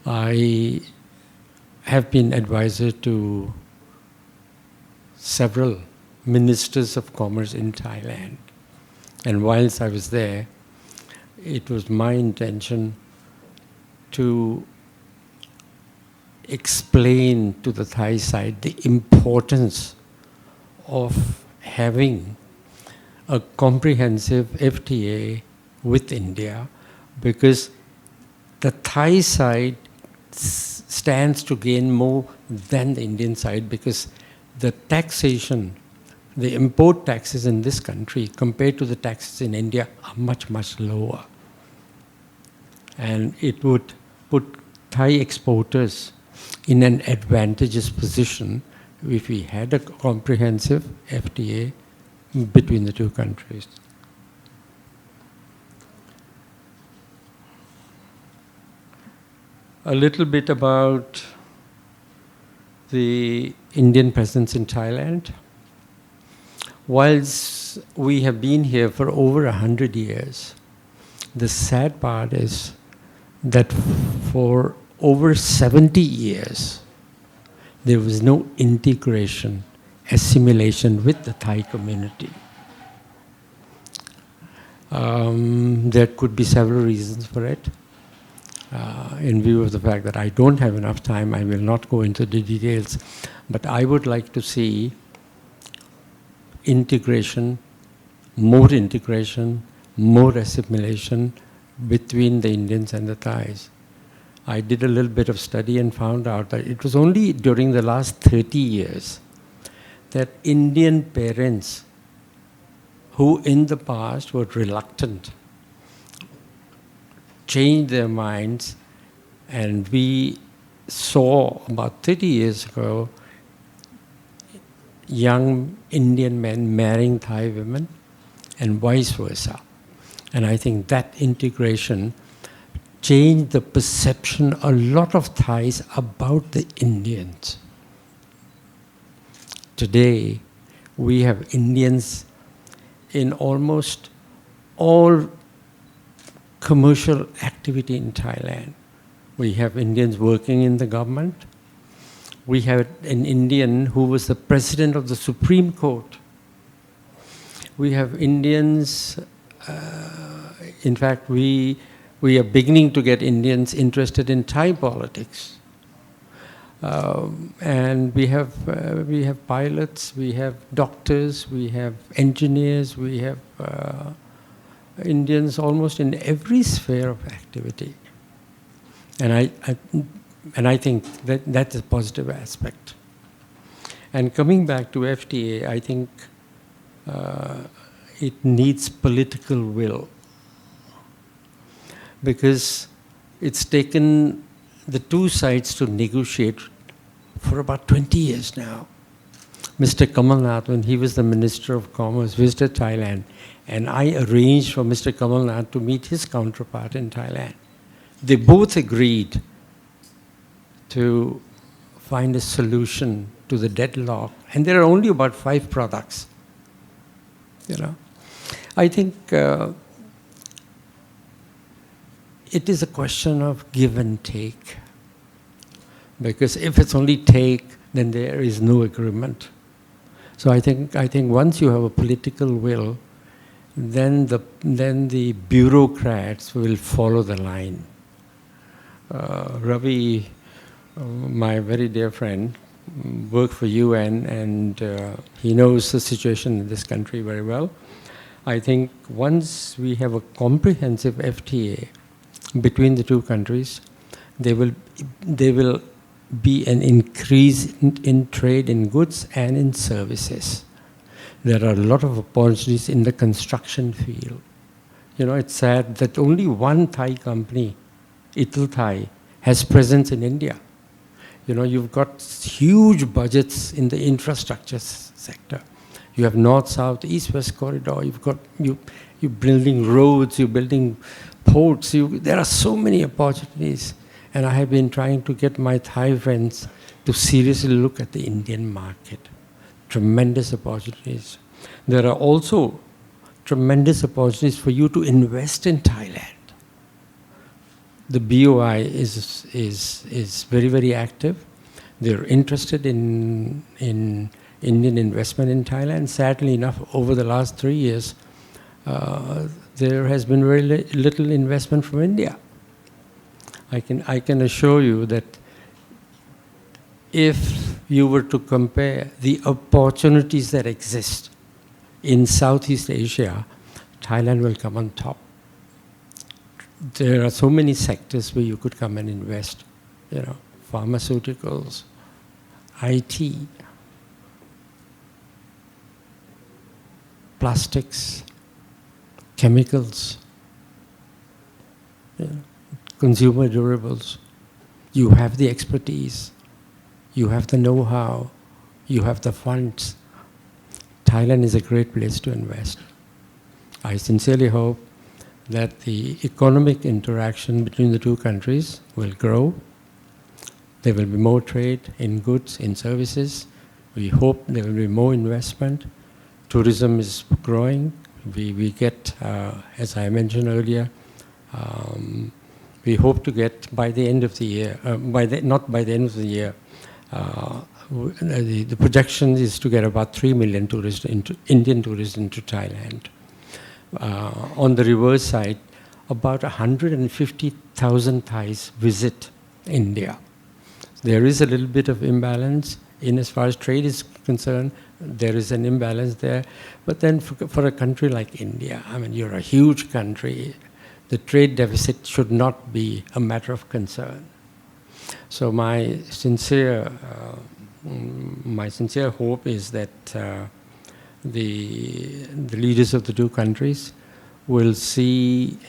I have been advisor to several ministers of commerce in Thailand. And whilst I was there, it was my intention to explain to the Thai side the importance of having a comprehensive FTA with India, because the Thai side stands to gain more than the Indian side, because the taxation, the import taxes in this country compared to the taxes in India are much, much lower. And it would put Thai exporters in an advantageous position if we had a comprehensive FTA between the two countries. A little bit about the Indian presence in Thailand. Whilst we have been here for over 100 years, the sad part is that for over 70 years, there was no integration, assimilation with the Thai community. There could be several reasons for it. In view of the fact that I don't have enough time, I will not go into the details. But I would like to see integration, more assimilation between the Indians and the Thais. I did a little bit of study and found out that it was only during the last 30 years that Indian parents who in the past were reluctant changed their minds, and we saw about 30 years ago young Indian men marrying Thai women and vice versa. And I think that integration changed the perception a lot of Thais about the Indians. Today, we have Indians in almost all commercial activity in Thailand. We have Indians working in the government. We have an Indian who was the president of the Supreme Court. We have Indians, in fact, we are beginning to get Indians interested in Thai politics. And we have pilots, we have doctors, we have engineers, we have Indians almost in every sphere of activity. And I think that that's a positive aspect. And coming back to FTA, I think it needs political will, because it's taken the two sides to negotiate for about 20 years now. Mr. Kamal Nath, when he was the Minister of Commerce, visited Thailand, and I arranged for Mr. Kamal Nath to meet his counterpart in Thailand. They both agreed to find a solution to the deadlock, and there are only about 5 products. I think it is a question of give and take, because if it's only take, then there is no agreement. So I think once you have a political will, then the bureaucrats will follow the line. Ravi, my very dear friend, worked for UN, and he knows the situation in this country very well. I think once we have a comprehensive FTA between the two countries, there will be an increase in trade in goods and in services. There are a lot of opportunities in the construction field. It's sad that only one Thai company, Ital Thai, has presence in India. You've got huge budgets in the infrastructure sector. You have north, south, east, west corridor. You're building roads, you're building ports. There are so many opportunities. And I have been trying to get my Thai friends to seriously look at the Indian market. Tremendous opportunities. There are also tremendous opportunities for you to invest in Thailand. The BOI is very, very active. They're interested in Indian investment in Thailand. Sadly enough, over the last 3 years, there has been very little investment from India. I can assure you that if you were to compare the opportunities that exist in Southeast Asia, Thailand will come on top. there are so many sectors where you could come and invest. You know, pharmaceuticals, IT, plastics, chemicals, consumer durables. You have the expertise, you have the know-how, you have the funds. Thailand is a great place to invest. I sincerely hope that the economic interaction between the two countries will grow. There will be more trade in goods, in services. We hope there will be more investment. Tourism is growing. We get, as I mentioned earlier, we hope to get by the end of the year, not by the end of the year, the projection is to get about 3 million tourists Indian tourists into Thailand. On the reverse side, about 150,000 Thais visit India. There is a little bit of imbalance in as far as trade is concerned. There is an imbalance there. But then for a country like India, I mean, you're a huge country. The trade deficit should not be a matter of concern. So my sincere hope is that the leaders of the two countries will see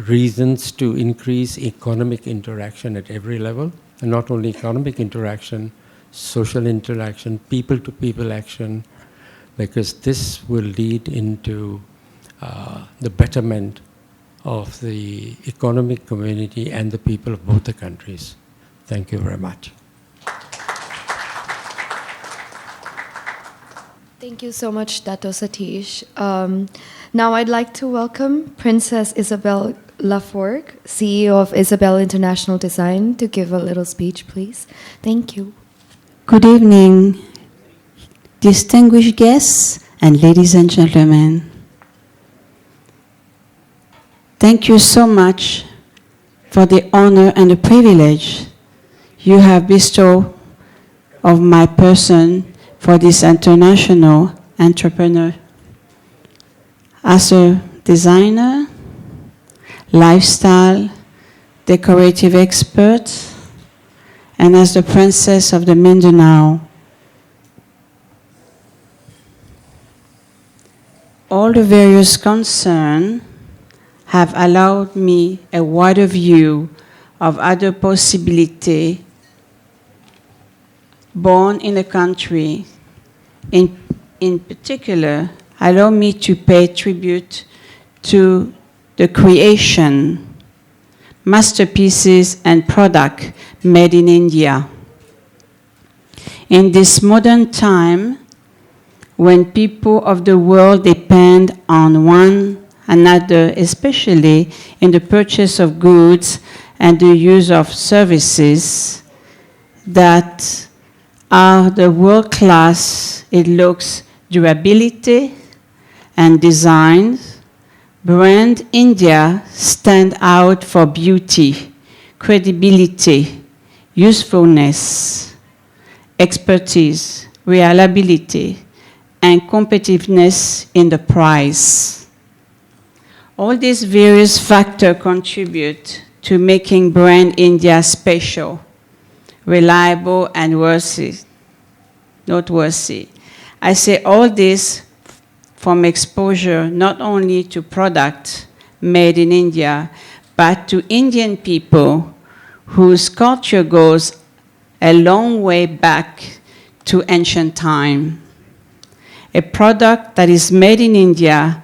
reasons to increase economic interaction at every level, and not only economic interaction, social interaction, people-to-people action, because this will lead into the betterment of the economic community and the people of both the countries. Thank you very much. Thank you so much, Dato Satish. Now I'd like to welcome Princess Isabel Laforgue, CEO of Isabel International Design, to give a little speech, please. Thank you. Good evening, distinguished guests and ladies and gentlemen. Thank you so much for the honor and the privilege you have bestowed of my person for this international entrepreneur. As a designer, lifestyle, decorative expert, and as the Princess of the Mindanao, all the various concerns have allowed me a wider view of other possibilities born in the country. In particular, allow me to pay tribute to the creation, masterpieces and product made in India. In this modern time, when people of the world depend on one another, especially in the purchase of goods and the use of services that are the world class, it looks durability and design, brand India stand out for beauty, credibility, usefulness, expertise, reliability, and competitiveness in the price. All these various factors contribute to making brand India special, reliable, and noteworthy. I say all this from exposure not only to products made in India, but to Indian people whose culture goes a long way back to ancient time. A product that is made in India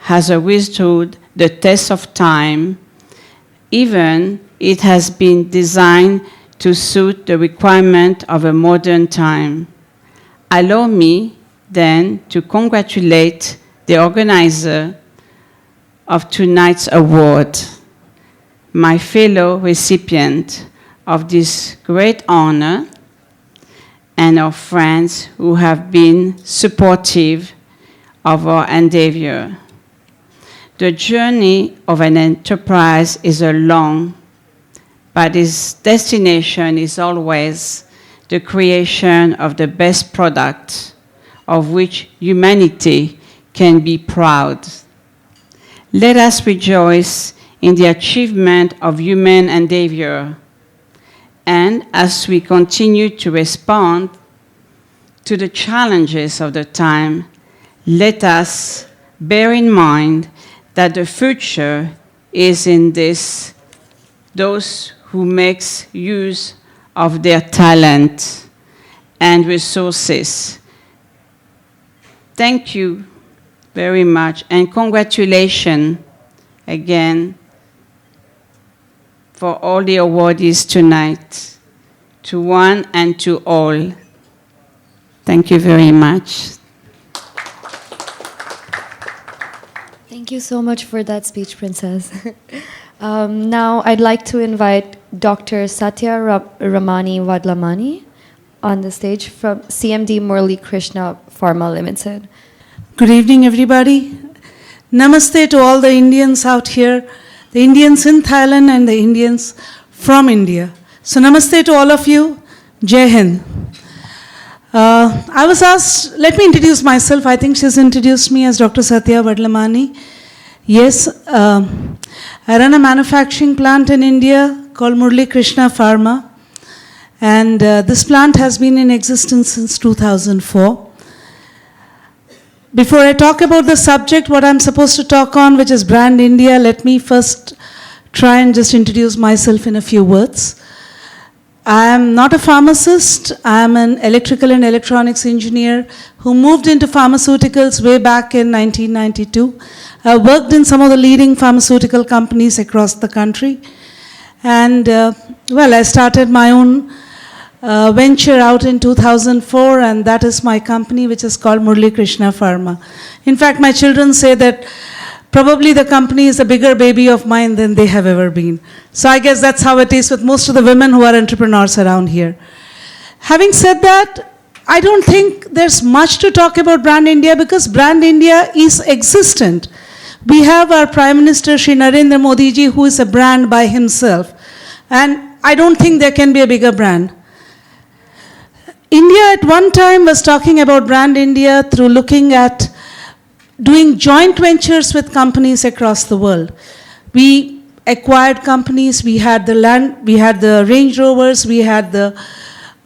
has withstood the test of time, even it has been designed to suit the requirement of a modern time. Allow me then to congratulate the organizer of tonight's award, my fellow recipient of this great honor, and our friends who have been supportive of our endeavor. The journey of an enterprise is a long, but its destination is always the creation of the best product of which humanity can be proud. let us rejoice in the achievement of human endeavor. And as we continue to respond to the challenges of the time, let us bear in mind that the future is in those who make use of their talent and resources. Thank you very much, and congratulations again for all the awardees tonight, to one and to all. Thank you very much. Thank you so much for that speech, Princess. Now I'd like to invite Dr. Satya Ramani Vadlamani on the stage from CMD Murali Krishna Pharma Limited. Good evening, everybody. Namaste to all the Indians out here, the Indians in Thailand and the Indians from India. So namaste to all of you. Jai Hind. I was asked, let me introduce myself. I think she's introduced me as Dr. Satya Vadlamani. Yes, I run a manufacturing plant in India called Murali Krishna Pharma. And this plant has been in existence since 2004. Before I talk about the subject, what I'm supposed to talk on, which is Brand India, let me first try and just introduce myself in a few words. I am not a pharmacist. I am an electrical and electronics engineer who moved into pharmaceuticals way back in 1992. I worked in some of the leading pharmaceutical companies across the country. And, well, I started my own venture out in 2004, and that is my company, which is called Murali Krishna Pharma. In fact, my children say that probably the company is a bigger baby of mine than they have ever been. So I guess that's how it is with most of the women who are entrepreneurs around here. Having said that, I don't think there's much to talk about Brand India because Brand India is existent. We have our Prime Minister, Shri Narendra Modi ji, who is a brand by himself. And I don't think there can be a bigger brand. India at one time was talking about Brand India through looking at doing joint ventures with companies across the world. We acquired companies, we had the land, we had the Range Rovers, we had the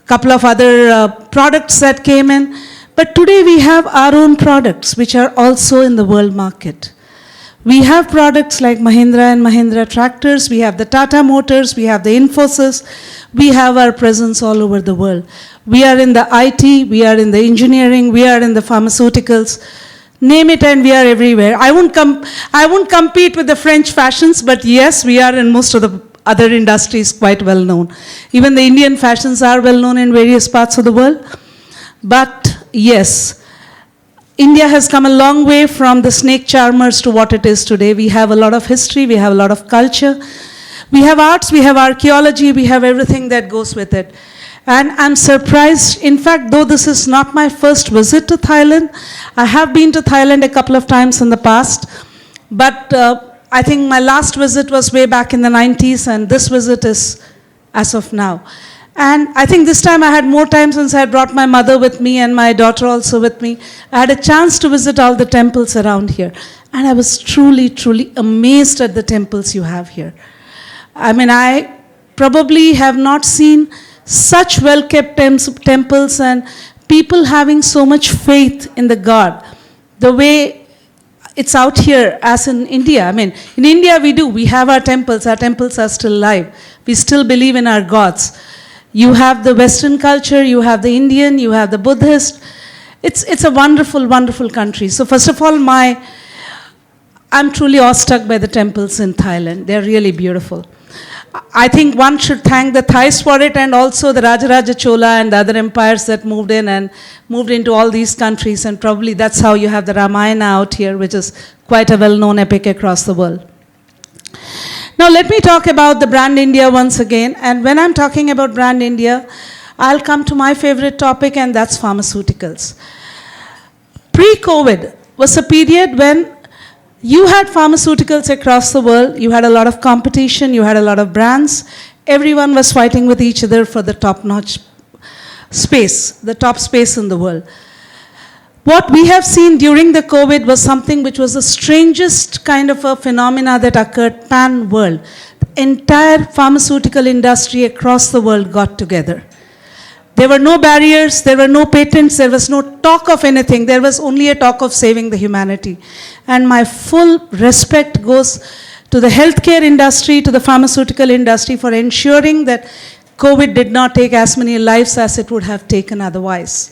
couple of other products that came in. But today we have our own products which are also in the world market. We have products like Mahindra and Mahindra tractors, we have the Tata Motors, we have the Infosys, we have our presence all over the world. We are in the IT, we are in the engineering, we are in the pharmaceuticals, name it, and we are everywhere. I won't compete with the French fashions, but yes, we are in most of the other industries quite well known. Even the Indian fashions are well known in various parts of the world. But yes, India has come a long way from the snake charmers to what it is today. We have a lot of history, we have a lot of culture, we have arts, we have archaeology, we have everything that goes with it. And I'm surprised, in fact, though this is not my first visit to Thailand, I have been to Thailand a couple of times in the past, but I think my last visit was way back in the 90s, and this visit is as of now. And I think this time I had more time since I had brought my mother with me and my daughter also with me. I had a chance to visit all the temples around here. And I was truly, truly amazed at the temples you have here. I mean, I probably have not seen such well-kept temples and people having so much faith in the God. The way it's out here as in India. I mean, in India we have our temples are still alive. We still believe in our gods. You have the Western culture, you have the Indian, you have the Buddhist. It's a wonderful, wonderful country. So first of all, I'm truly awestruck by the temples in Thailand. They're really beautiful. I think one should thank the Thais for it, and also the Rajaraja Chola and the other empires that moved in and moved into all these countries, and probably that's how you have the Ramayana out here, which is quite a well-known epic across the world. Now let me talk about the Brand India once again, and when I'm talking about Brand India, I'll come to my favorite topic, and that's pharmaceuticals. Pre-COVID was a period when you had pharmaceuticals across the world, you had a lot of competition, you had a lot of brands, everyone was fighting with each other for the top-notch space, the top space in the world. What we have seen during the COVID was something which was the strangest kind of a phenomena that occurred pan-world. The entire pharmaceutical industry across the world got together. There were no barriers, there were no patents, there was no talk of anything. There was only a talk of saving the humanity. And my full respect goes to the healthcare industry, to the pharmaceutical industry for ensuring that COVID did not take as many lives as it would have taken otherwise.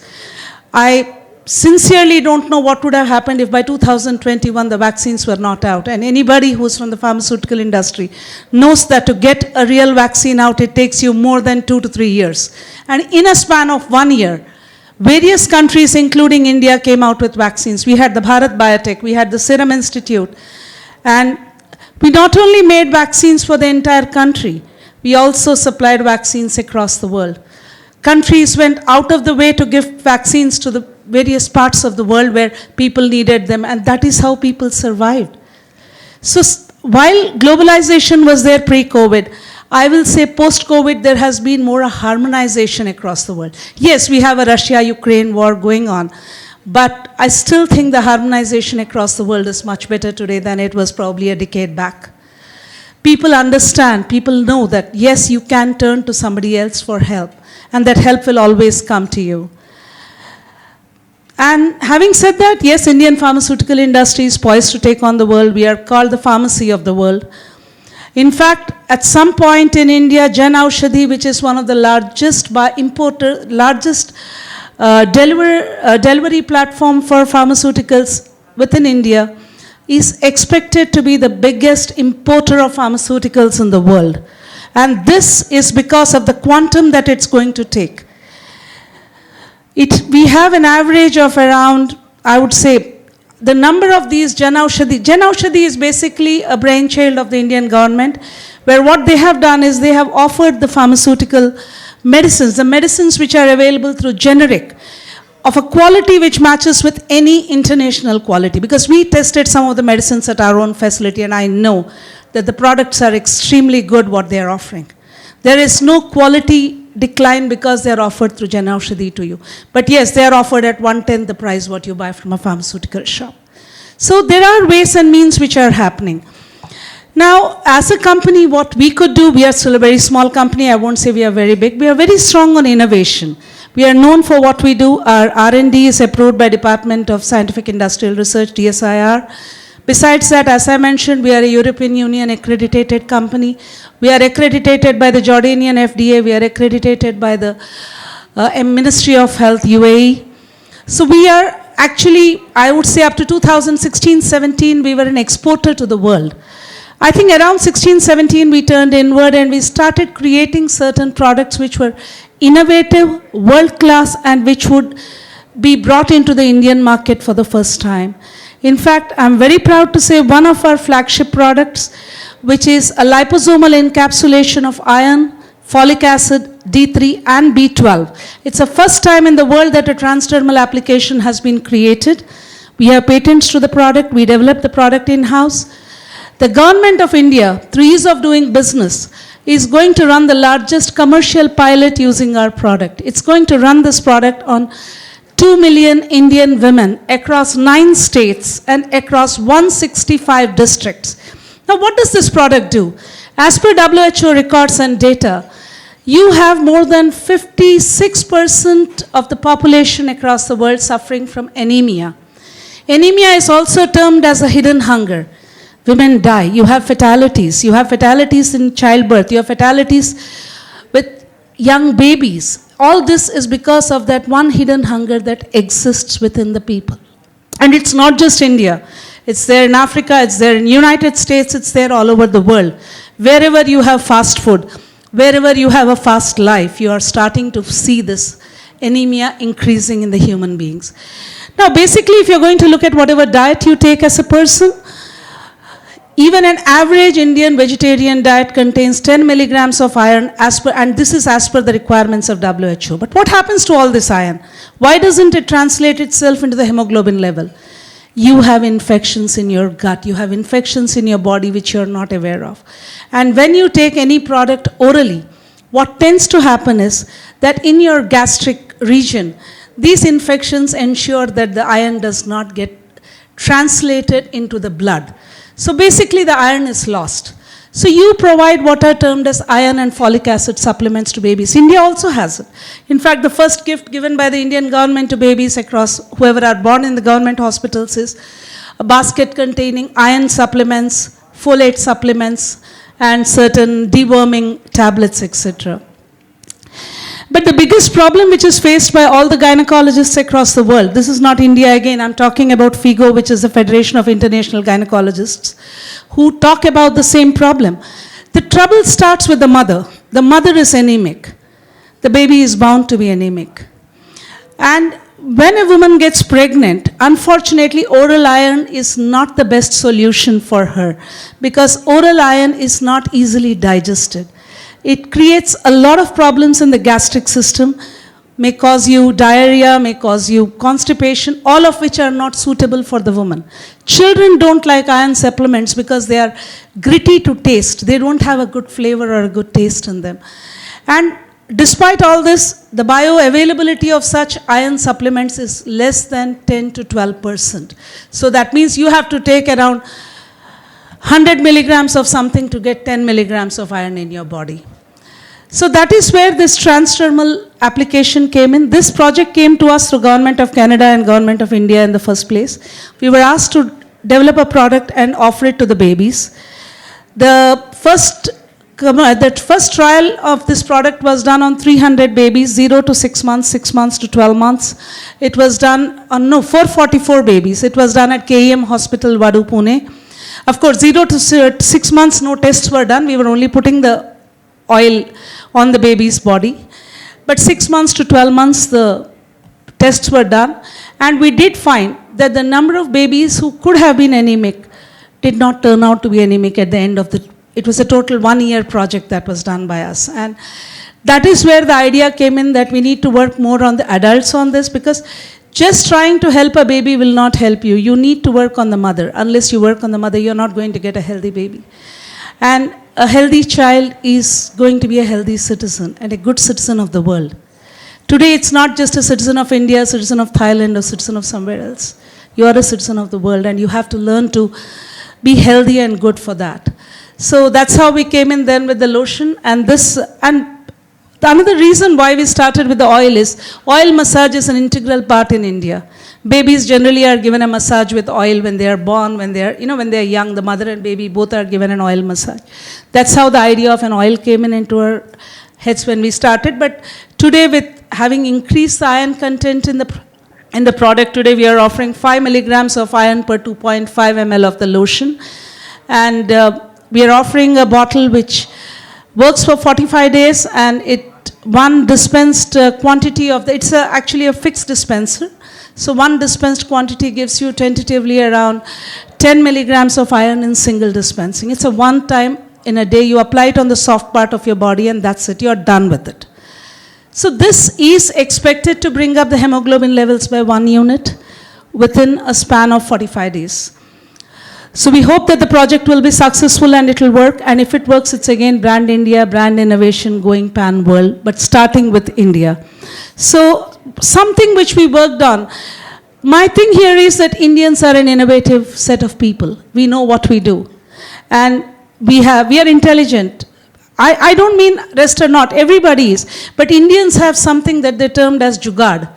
I sincerely don't know what would have happened if by 2021 the vaccines were not out. And anybody who's from the pharmaceutical industry knows that to get a real vaccine out, it takes you more than 2 to 3 years. And in a span of 1 year, various countries, including India, came out with vaccines. We had the Bharat Biotech, we had the Serum Institute, and we not only made vaccines for the entire country, we also supplied vaccines across the world. Countries went out of the way to give vaccines to the various parts of the world where people needed them, and that is how people survived. So while globalization was there pre-COVID, I will say post-COVID there has been more a harmonization across the world. Yes, we have a Russia-Ukraine war going on, but I still think the harmonization across the world is much better today than it was probably a decade back. People understand, people know that yes, you can turn to somebody else for help, and that help will always come to you. And having said that, yes, Indian pharmaceutical industry is poised to take on the world. We are called the pharmacy of the world. In fact, at some point in India, Jan Aushadhi, which is one of the largest delivery platform for pharmaceuticals within India, is expected to be the biggest importer of pharmaceuticals in the world. And this is because of the quantum that it's going to take. We have an average of around, I would say, the number of these Jan Aushadhi is basically a brainchild of the Indian government, where what they have done is they have offered the pharmaceutical medicines, the medicines which are available through generic, of a quality which matches with any international quality. Because we tested some of the medicines at our own facility, and I know that the products are extremely good what they are offering. There is no quality decline because they are offered through Jan Aushadhi to you. But yes, they are offered at 1/10 the price what you buy from a pharmaceutical shop. So there are ways and means which are happening. Now, as a company, what we could do, we are still a very small company. I won't say we are very big. We are very strong on innovation. We are known for what we do. Our R&D is approved by Department of Scientific Industrial Research, DSIR. Besides that, as I mentioned, we are a European Union accredited company. We are accredited by the Jordanian FDA. We are accredited by the Ministry of Health, UAE. So we are actually, I would say up to 2016-17, we were an exporter to the world. I think around 16-17, we turned inward and we started creating certain products which were innovative, world-class, and which would be brought into the Indian market for the first time. In fact, I'm very proud to say one of our flagship products, which is a liposomal encapsulation of iron, folic acid, D3 and B12. It's the first time in the world that a transdermal application has been created. We have patents to the product. We developed the product in-house. The government of India, through ease of doing business, is going to run the largest commercial pilot using our product. It's going to run this product on 2 million Indian women across 9 states and across 165 districts. Now, what does this product do? As per WHO records and data, you have more than 56% of the population across the world suffering from anemia. Anemia is also termed as a hidden hunger. Women die. You have fatalities. You have fatalities in childbirth. You have fatalities with young babies. All this is because of that one hidden hunger that exists within the people. And it's not just India. It's there in Africa, it's there in the United States, it's there all over the world. Wherever you have fast food, wherever you have a fast life, you are starting to see this anemia increasing in the human beings. Now, basically, if you're going to look at whatever diet you take as a person, even an average Indian vegetarian diet contains 10 milligrams of iron, and this is as per the requirements of WHO. But what happens to all this iron? Why doesn't it translate itself into the hemoglobin level? You have infections in your gut. You have infections in your body which you're not aware of. And when you take any product orally, what tends to happen is that in your gastric region, these infections ensure that the iron does not get translated into the blood. So basically the iron is lost. So you provide what are termed as iron and folic acid supplements to babies. India also has it. In fact, the first gift given by the Indian government to babies across whoever are born in the government hospitals is a basket containing iron supplements, folate supplements, and certain deworming tablets, etc. But the biggest problem which is faced by all the gynecologists across the world, this is not India again, I'm talking about FIGO, which is the Federation of International Gynecologists, who talk about the same problem. The trouble starts with the mother. The mother is anemic. The baby is bound to be anemic. And when a woman gets pregnant, unfortunately, oral iron is not the best solution for her because oral iron is not easily digested. It creates a lot of problems in the gastric system, may cause you diarrhea, may cause you constipation, all of which are not suitable for the woman. Children don't like iron supplements because they are gritty to taste. They don't have a good flavor or a good taste in them. And despite all this, the bioavailability of such iron supplements is less than 10 to 12%. So that means you have to take around 100 milligrams of something to get 10 milligrams of iron in your body. So that is where this transdermal application came in. This project came to us through Government of Canada and Government of India in the first place. We were asked to develop a product and offer it to the babies. The first trial of this product was done on 300 babies, 0 to 6 months, 6 months to 12 months. It was done on 444 babies. It was done at KEM Hospital, Vadu, Pune. Of course, 0 to 6 months, no tests were done. We were only putting the oil on the baby's body. But 6 months to 12 months, the tests were done. And we did find that the number of babies who could have been anemic did not turn out to be anemic at the end of it was a total 1-year project that was done by us. And that is where the idea came in that we need to work more on the adults on this because just trying to help a baby will not help you. You need to work on the mother. Unless you work on the mother, you're not going to get a healthy baby. And a healthy child is going to be a healthy citizen and a good citizen of the world. Today, it's not just a citizen of India, a citizen of Thailand, or a citizen of somewhere else. You are a citizen of the world and you have to learn to be healthy and good for that. So that's how we came in then with the lotion. And another reason why we started with the oil is oil massage is an integral part in India. Babies generally are given a massage with oil when they are born, when they are young, the mother and baby both are given an oil massage. That's how the idea of an oil came into our heads when we started. But today, with having increased the iron content in the product, today we are offering 5 milligrams of iron per 2.5 ml of the lotion. And we are offering a bottle which works for 45 days and one dispensed quantity of it's actually a fixed dispenser. So one dispensed quantity gives you tentatively around 10 milligrams of iron in single dispensing. It's a one time in a day. You apply it on the soft part of your body and that's it. You're done with it. So this is expected to bring up the hemoglobin levels by 1 unit within a span of 45 days. So we hope that the project will be successful and it will work. And if it works, it's again brand India, brand innovation going pan world, but starting with India. So something which we worked on. My thing here is that Indians are an innovative set of people. We know what we do. And we are intelligent. I don't mean rest are not, everybody is. But Indians have something that they termed as jugaad.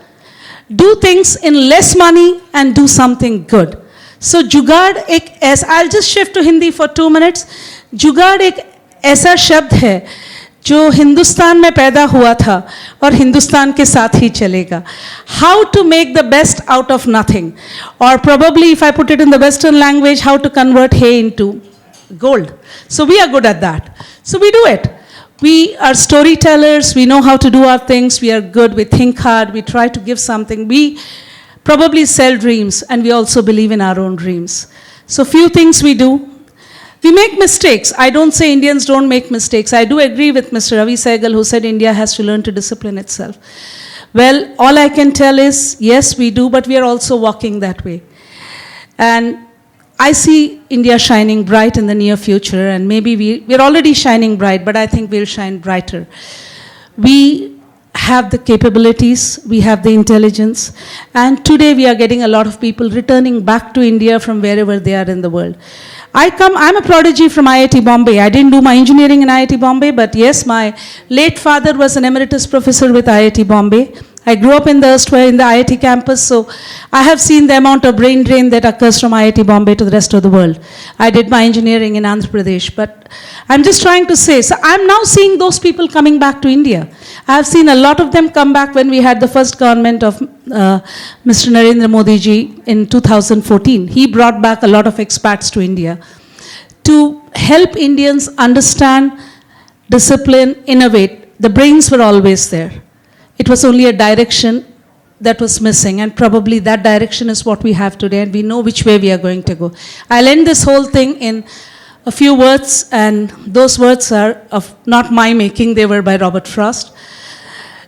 Do things in less money and do something good. So जुगाड़ एक ऐसा, I'll just shift to Hindi for 2 minutes. जुगाड़ एक ऐसा शब्द है जो हिंदुस्तान में पैदा हुआ था और हिंदुस्तान के साथ ही चलेगा. How to make the best out of nothing, or probably if I put it in the Western language, how to convert hay into gold. So we are good at that. So we do it. We are storytellers. We know how to do our things. We are good. We think hard. We try to give something. We probably sell dreams, and we also believe in our own dreams. So few things we do. We make mistakes. I don't say Indians don't make mistakes. I do agree with Mr. Ravi Sehgal, who said India has to learn to discipline itself. Well, all I can tell is, yes, we do, but we are also walking that way. And I see India shining bright in the near future, and maybe we're already shining bright, but I think we'll shine brighter. We have the capabilities, we have the intelligence, and today we are getting a lot of people returning back to India from wherever they are in the world. I'm a prodigy from IIT Bombay. I didn't do my engineering in IIT Bombay, but yes, my late father was an emeritus professor with IIT Bombay. I grew up in the IIT campus, so I have seen the amount of brain drain that occurs from IIT Bombay to the rest of the world. I did my engineering in Andhra Pradesh, but I'm just trying to say, so I'm now seeing those people coming back to India. I have seen a lot of them come back when we had the first government of Mr. Narendra Modi ji in 2014. He brought back a lot of expats to India to help Indians understand, discipline, innovate. The brains were always there. It was only a direction that was missing, and probably that direction is what we have today, and we know which way we are going to go. I'll end this whole thing in a few words, and those words are of not my making, they were by Robert Frost.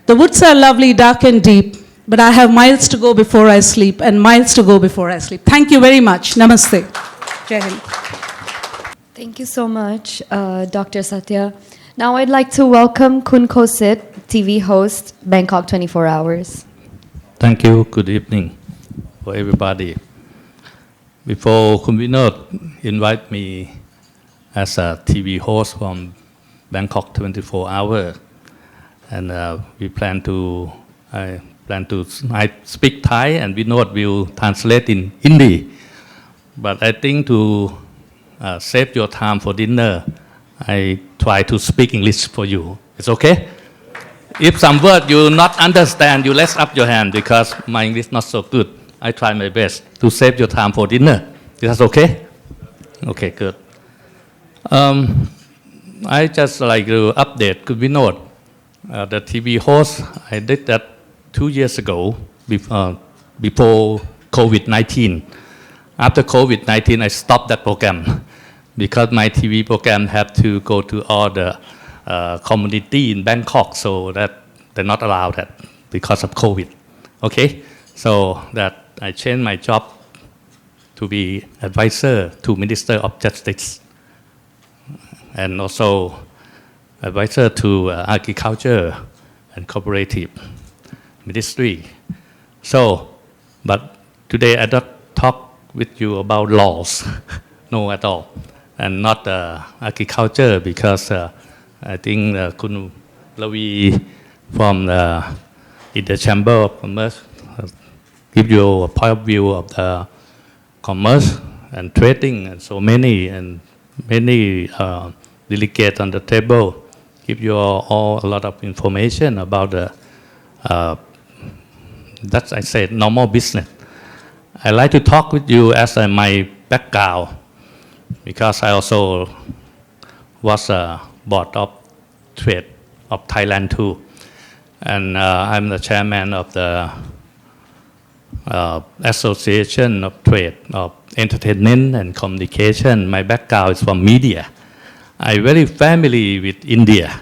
The woods are lovely, dark and deep, but I have miles to go before I sleep, and miles to go before I sleep. Thank you very much. Namaste. Jai Hind. Thank you so much, Dr. Satya. Now I'd like to welcome Kun Kosit, TV host, Bangkok 24 Hours. Thank you. Good evening for everybody. Before Kun Vinod invite me as a TV host from Bangkok 24 Hours, and I speak Thai and Vinod will translate in Hindi. But I think to save your time for dinner, I try to speak English for you. It's okay? If some word you not understand, you raise up your hand because my English not so good. I try my best to save your time for dinner. Is that okay? Okay, good. I just like to update Kun Vinod. The TV host, I did that 2 years ago before COVID-19. After COVID-19, I stopped that program because my TV program had to go to all the community in Bangkok, so that they're not allowed that because of COVID. Okay, so that I changed my job to be advisor to Minister of Justice and also advisor to Agriculture and Cooperative Ministry. So, but today I don't talk with you about laws, no at all, and not agriculture because I think Kun Lavi from in the Chamber of Commerce give you a point of view of the commerce and trading, and so many delegates on the table give you all a lot of information about the that's I said normal business. I like to talk with you as my background because I also was a board of trade of Thailand too, and I'm the chairman of the Association of Trade of Entertainment and Communication. My background is from media. I'm very familiar with India.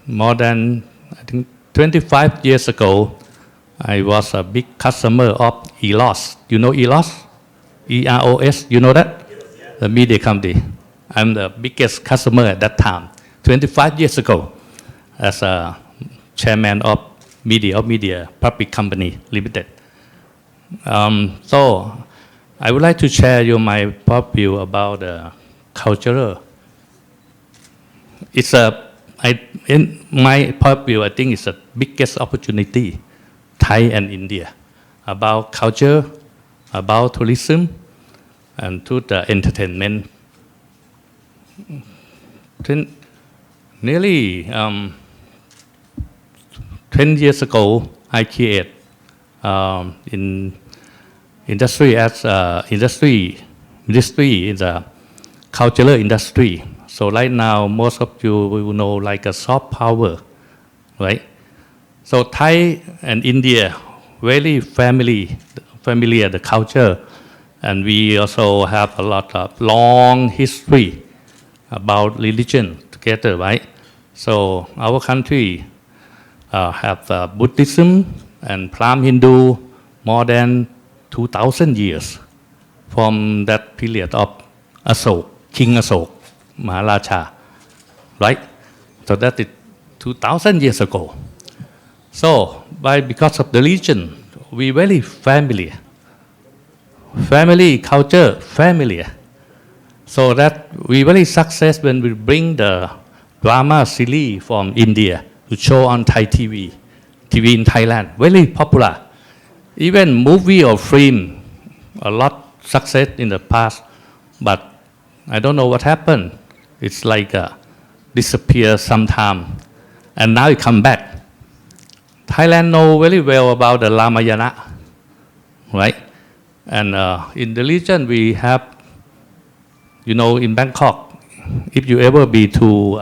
More than I think 25 years ago, I was a big customer of EROS. You know EROS? EROS, you know that? The media company. I'm the biggest customer at that time, 25 years ago, as a chairman of Media Public Company Limited. So I would like to share you my point of view about cultural. It's in my point of view, I think it's the biggest opportunity, Thai and India, about culture, about tourism, and to the entertainment. Nearly 10 years ago, I created in industry as industry in the cultural industry. So right now, most of you will know like a soft power, right? So Thai and India very familiar the culture, and we also have a lot of long history about religion together, right? So our country have Buddhism and Pram Hindu more than 2,000 years from that period of Asok, King Asok, Maharaja, right? So that is 2,000 years ago. So, because of the religion, we very familiar. Family, culture, familiar. So that we very success when we bring the drama series from India to show on Thai TV in Thailand, very popular. Even movie or film, a lot success in the past, but I don't know what happened. It's like disappear sometime, and now it come back. Thailand know very well about the Ramayana, right? And in the region we have, in Bangkok, if you ever be to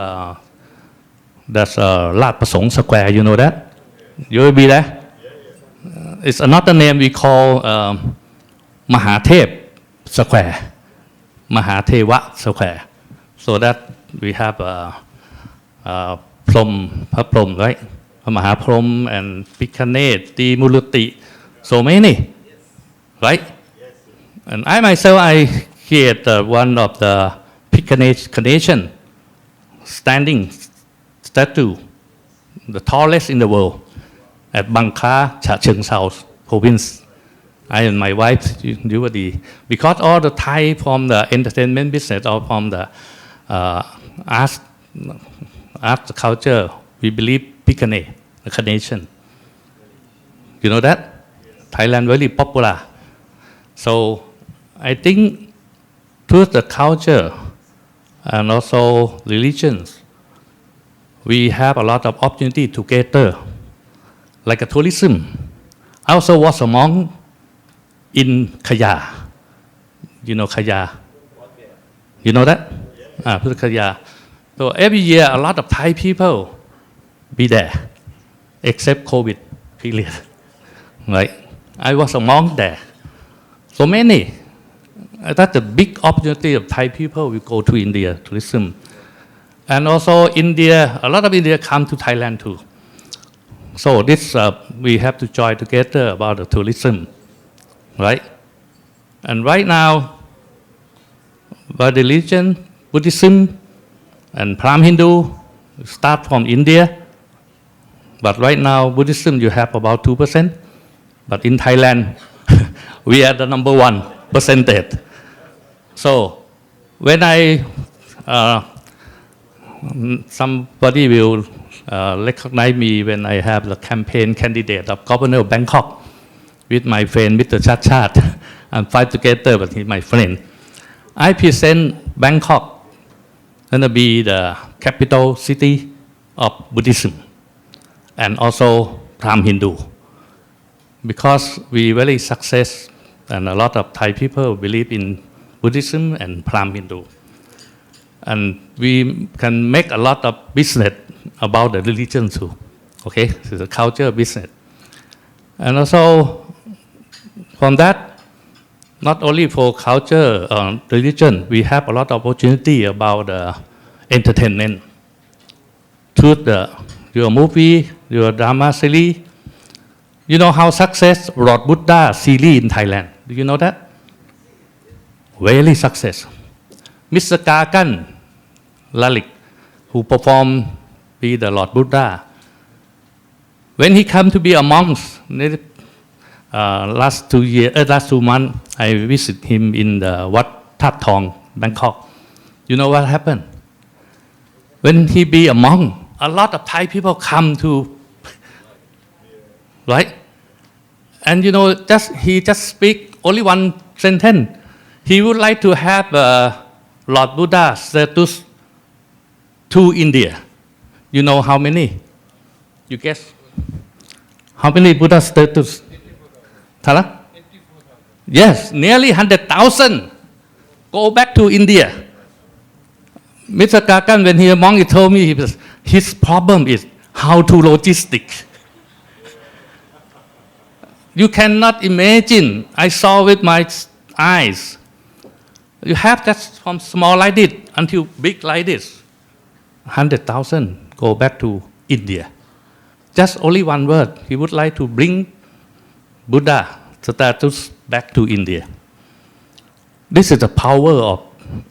that's Lat Pasong Square, you know that? You ever be there? It's another name we call Mahathep Square, Mahatheva Square. So that we have Phrom, right? Mahaprom and Pikanet, Timuluti, so many, right? And I myself, I create one of the Pikanet Carnation standing statue, the tallest in the world, at Bangka, Cha Cheong Sao province. I and my wife, because all the Thai from the entertainment business or from the art culture, we believe Pikanet, the carnation. You know that? Thailand very popular. So I think through the culture and also religions, we have a lot of opportunity together, like a tourism. I also was a monk in Khaya. You know Khaya? You know that? Khaya. So every year, a lot of Thai people be there, except COVID period. Right? I was a monk there. So many. That's a big opportunity of Thai people will go to India, tourism. And also India, a lot of India come to Thailand too. So this, we have to join together about the tourism, right? And right now, by religion, Buddhism, and Pram Hindu start from India. But right now, Buddhism, you have about 2%. But in Thailand, we are the number 1 percentage. So when somebody will recognize me when I have the campaign candidate of governor of Bangkok with my friend Mr. Chat and fight together with my friend. I present Bangkok going to be the capital city of Buddhism and also Pram Hindu. Because we very success and a lot of Thai people believe in Buddhism and Pram Hindu. And we can make a lot of business about the religion too. Okay, so the culture business. And also from that, not only for culture, religion, we have a lot of opportunity about entertainment. Through your movie, your drama series. You know how success Lord Buddha series in Thailand? Do you know that? Very success. Mr. Kakan Lalik, who performed be the Lord Buddha. When he come to be a monk, last 2 months, I visit him in the Wat That Thong, Bangkok. You know what happened? When he be a monk, a lot of Thai people come to, right? And he just speak only one sentence. He would like to have Lord Buddha status to India. You know how many? You guess? How many Buddha status? Thala? Yes, nearly 100,000 go back to India. Mr. Kakan, when he was a monk, he told me his problem is how to logistics. You cannot imagine. I saw with my eyes. You have that from small like this until big like this. 100,000 go back to India. Just only one word. He would like to bring Buddha status back to India. This is the power of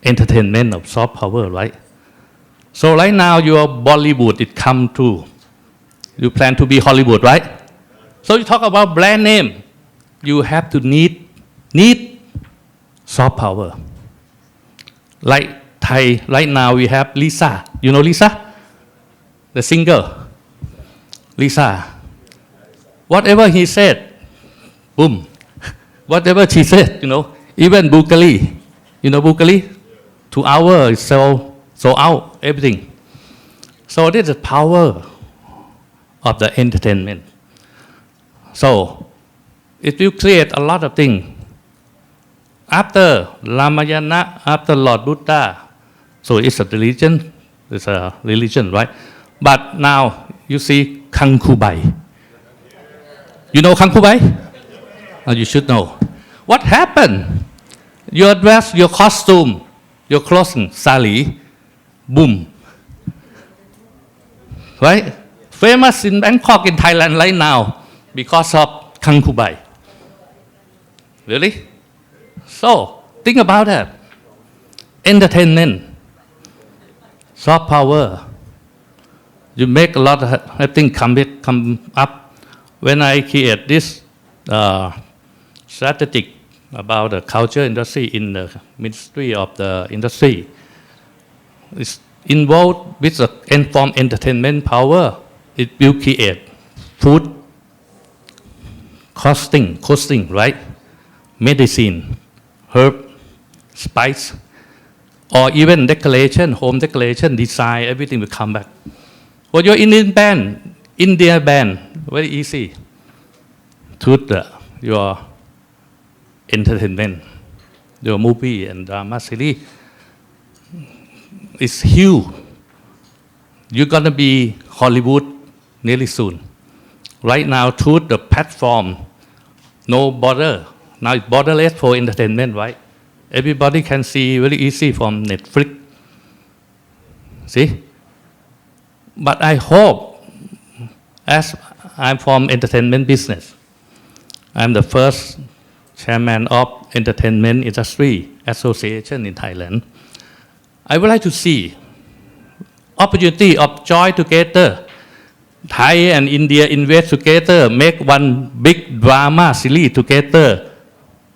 entertainment, of soft power, right? So right now your Bollywood, it come through You plan to be Hollywood, right? So you talk about brand name. You have to need soft power. Like Thai, right now we have Lisa. You know Lisa? The singer. Lisa. Whatever he said, boom. Whatever she said, even Bukali. You know Bukali? 2 hours, so out, everything. So this is the power of the entertainment. So it will create a lot of things. After Ramayana, after Lord Buddha, so it's a religion, right? But now you see Kankubai. You know Kankubai? You should know. What happened? Your dress, your costume, your clothing, sari, boom. Right? Famous in Bangkok, in Thailand right now because of Kankubai. Really? So, think about that. Entertainment, soft power. You make a lot of things come up. When I create this strategic about the culture industry in the Ministry of the Industry, it's involved with the informed entertainment power. It will create food, costing, right? Medicine, herb, spice, or even decoration, home decoration, design, everything will come back. For your Indian band, very easy. To your entertainment, your movie and drama series is huge. You're gonna be Hollywood nearly soon. Right now, through the platform, no border. Now it's borderless for entertainment, right? Everybody can see very easy from Netflix. See? But I hope, as I'm from entertainment business, I'm the first chairman of Entertainment Industry Association in Thailand. I would like to see opportunity of join together. Thai and India invest together, make one big drama series together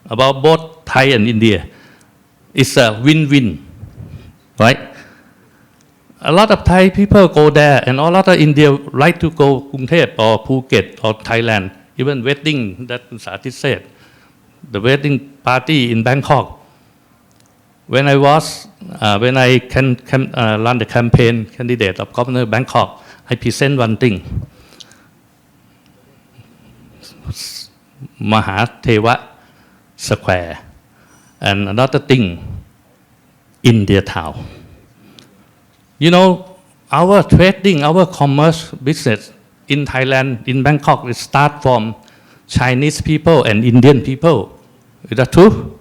about both Thai and India. It's a win-win, right? A lot of Thai people go there, and a lot of India like to go Krungthep or Phuket or Thailand. Even wedding, that Saathit said, the wedding party in Bangkok. When I run the campaign candidate of Governor Bangkok, I present one thing. Mahatheva Square. And another thing, India Town. Our trading, our commerce business in Thailand, in Bangkok, it starts from Chinese people and Indian people. Is that true?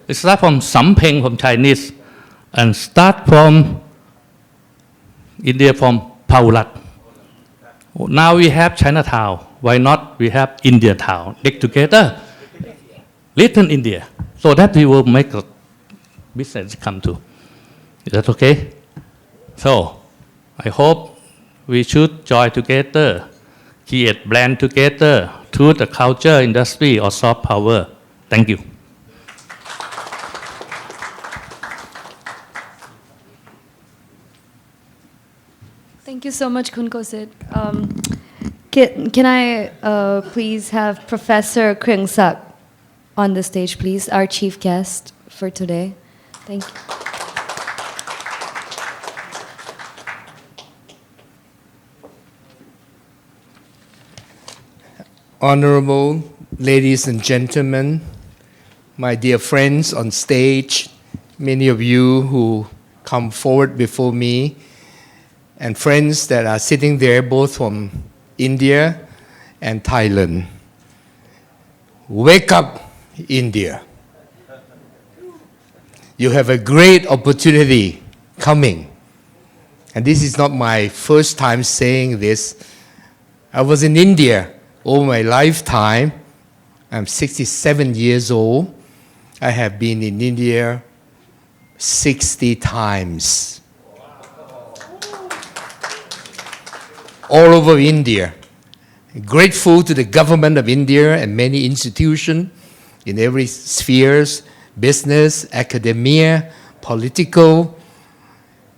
It starts from Sampeng from Chinese and start from India from Paulat. Now we have Chinatown. Why not we have India Town? Next together, Little India. So that we will make a business come to. Is that okay? So I hope we should join together, create brand together through the culture industry or soft power. Thank you. Thank you so much, Khun Kosit. Can I please have Professor Kreng Sak on the stage, please, our chief guest for today. Thank you. Honorable ladies and gentlemen, my dear friends on stage, many of you who come forward before me, and friends that are sitting there both from India and Thailand. Wake up, India. You have a great opportunity coming. And this is not my first time saying this. I was in India all my lifetime. I'm 67 years old. I have been in India 60 times. all over India. Grateful to the government of India and many institutions in every spheres, business, academia, political,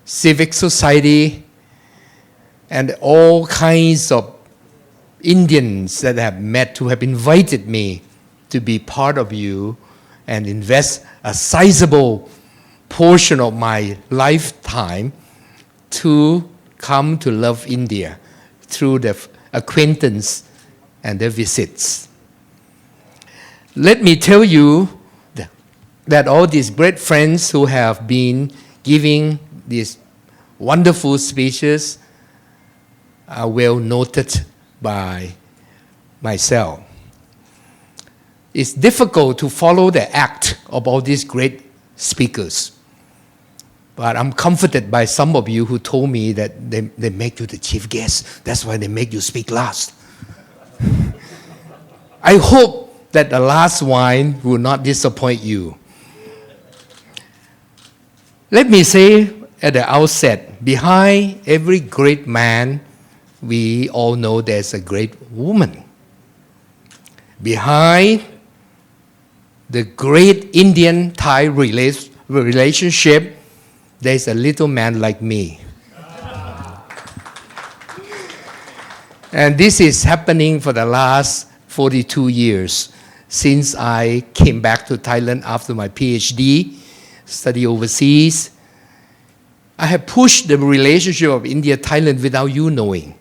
civic society, and all kinds of Indians that have met who have invited me to be part of you and invest a sizable portion of my lifetime to come to love India through the acquaintance and their visits. Let me tell you that all these great friends who have been giving these wonderful speeches are well noted by myself. It's difficult to follow the act of all these great speakers. But I'm comforted by some of you who told me that they make you the chief guest. That's why they make you speak last. I hope that the last wine will not disappoint you. Let me say at the outset, behind every great man, we all know there's a great woman. Behind the great Indian-Thai relationship, there's a little man like me. And this is happening for the last 42 years since I came back to Thailand after my PhD, study overseas. I have pushed the relationship of India-Thailand without you knowing.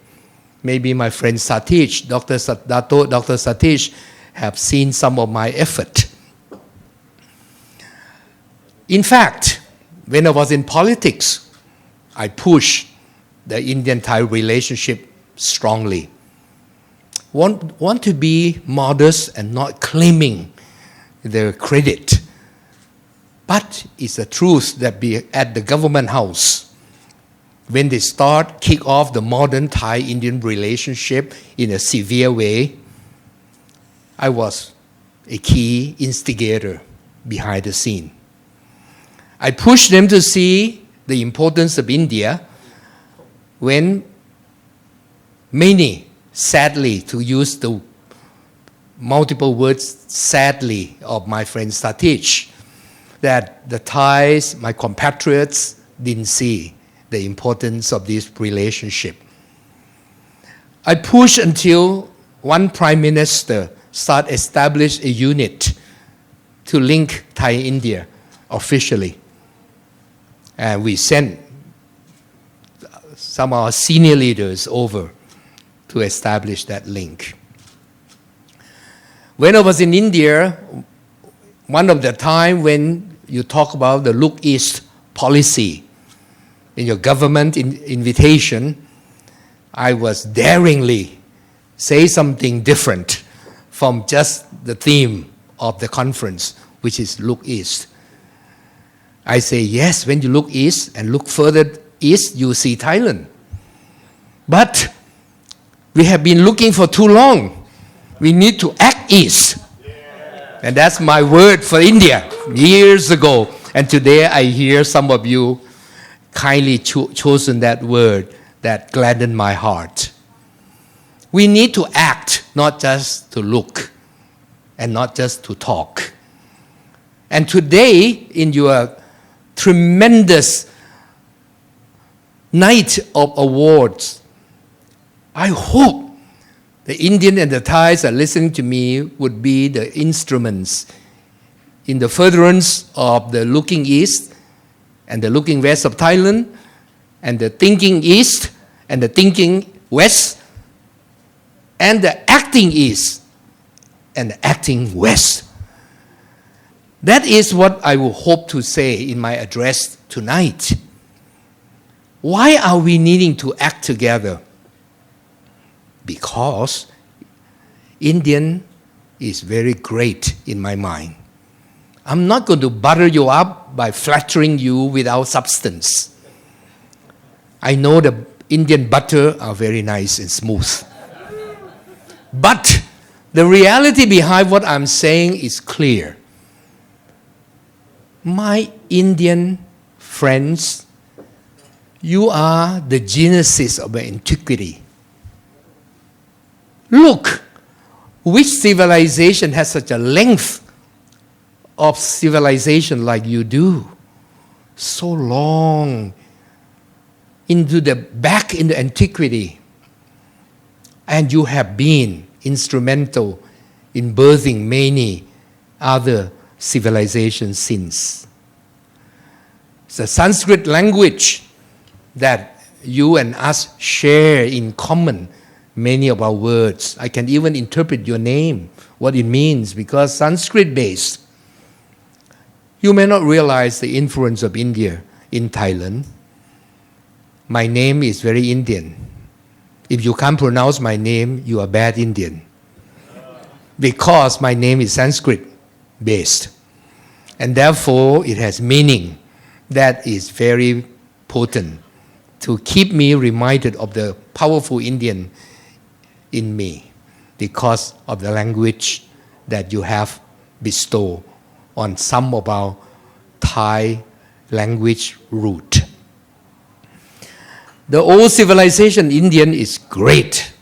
Maybe my friend Satish, Dr. Satish, have seen some of my effort. In fact, when I was in politics, I pushed the Indian-Thai relationship strongly. Want to be modest and not claiming the credit. But it's a truth that at the government house, when they kick off the modern Thai-Indian relationship in a severe way, I was a key instigator behind the scene. I pushed them to see the importance of India when many, sadly, to use the multiple words sadly of my friend Satish, that the Thais, my compatriots, didn't see the importance of this relationship. I pushed until one prime minister established a unit to link Thai-India officially. And we sent some of our senior leaders over to establish that link. When I was in India, one of the time when you talk about the Look East policy in your government invitation, I was daringly say something different from just the theme of the conference, which is Look East. I say, yes, when you look east and look further east, you see Thailand. But we have been looking for too long. We need to act east. And that's my word for India years ago. And today I hear some of you kindly chosen that word that gladdened my heart. We need to act, not just to look and not just to talk. And today, in your tremendous night of awards, I hope the Indian and the Thais are listening to me would be the instruments in the furtherance of the looking east and the looking west of Thailand and the thinking east and the thinking west and the acting east and the acting west. That is what I will hope to say in my address tonight. Why are we needing to act together? Because Indian is very great in my mind. I'm not going to butter you up by flattering you without substance. I know the Indian butter are very nice and smooth. But the reality behind what I'm saying is clear. My Indian friends, you are the genesis of my antiquity. Look, which civilization has such a length of civilization like you do? So long back into antiquity. And you have been instrumental in birthing many other civilizations since. It's the Sanskrit language that you and us share in common many of our words. I can even interpret your name, what it means, because Sanskrit based. You may not realize the influence of India in Thailand. My name is very Indian. If you can't pronounce my name, you are bad Indian. Because my name is Sanskrit based. And therefore, it has meaning that is very potent to keep me reminded of the powerful Indian in me because of the language that you have bestowed on some of our Thai language root. The old civilization Indian is great.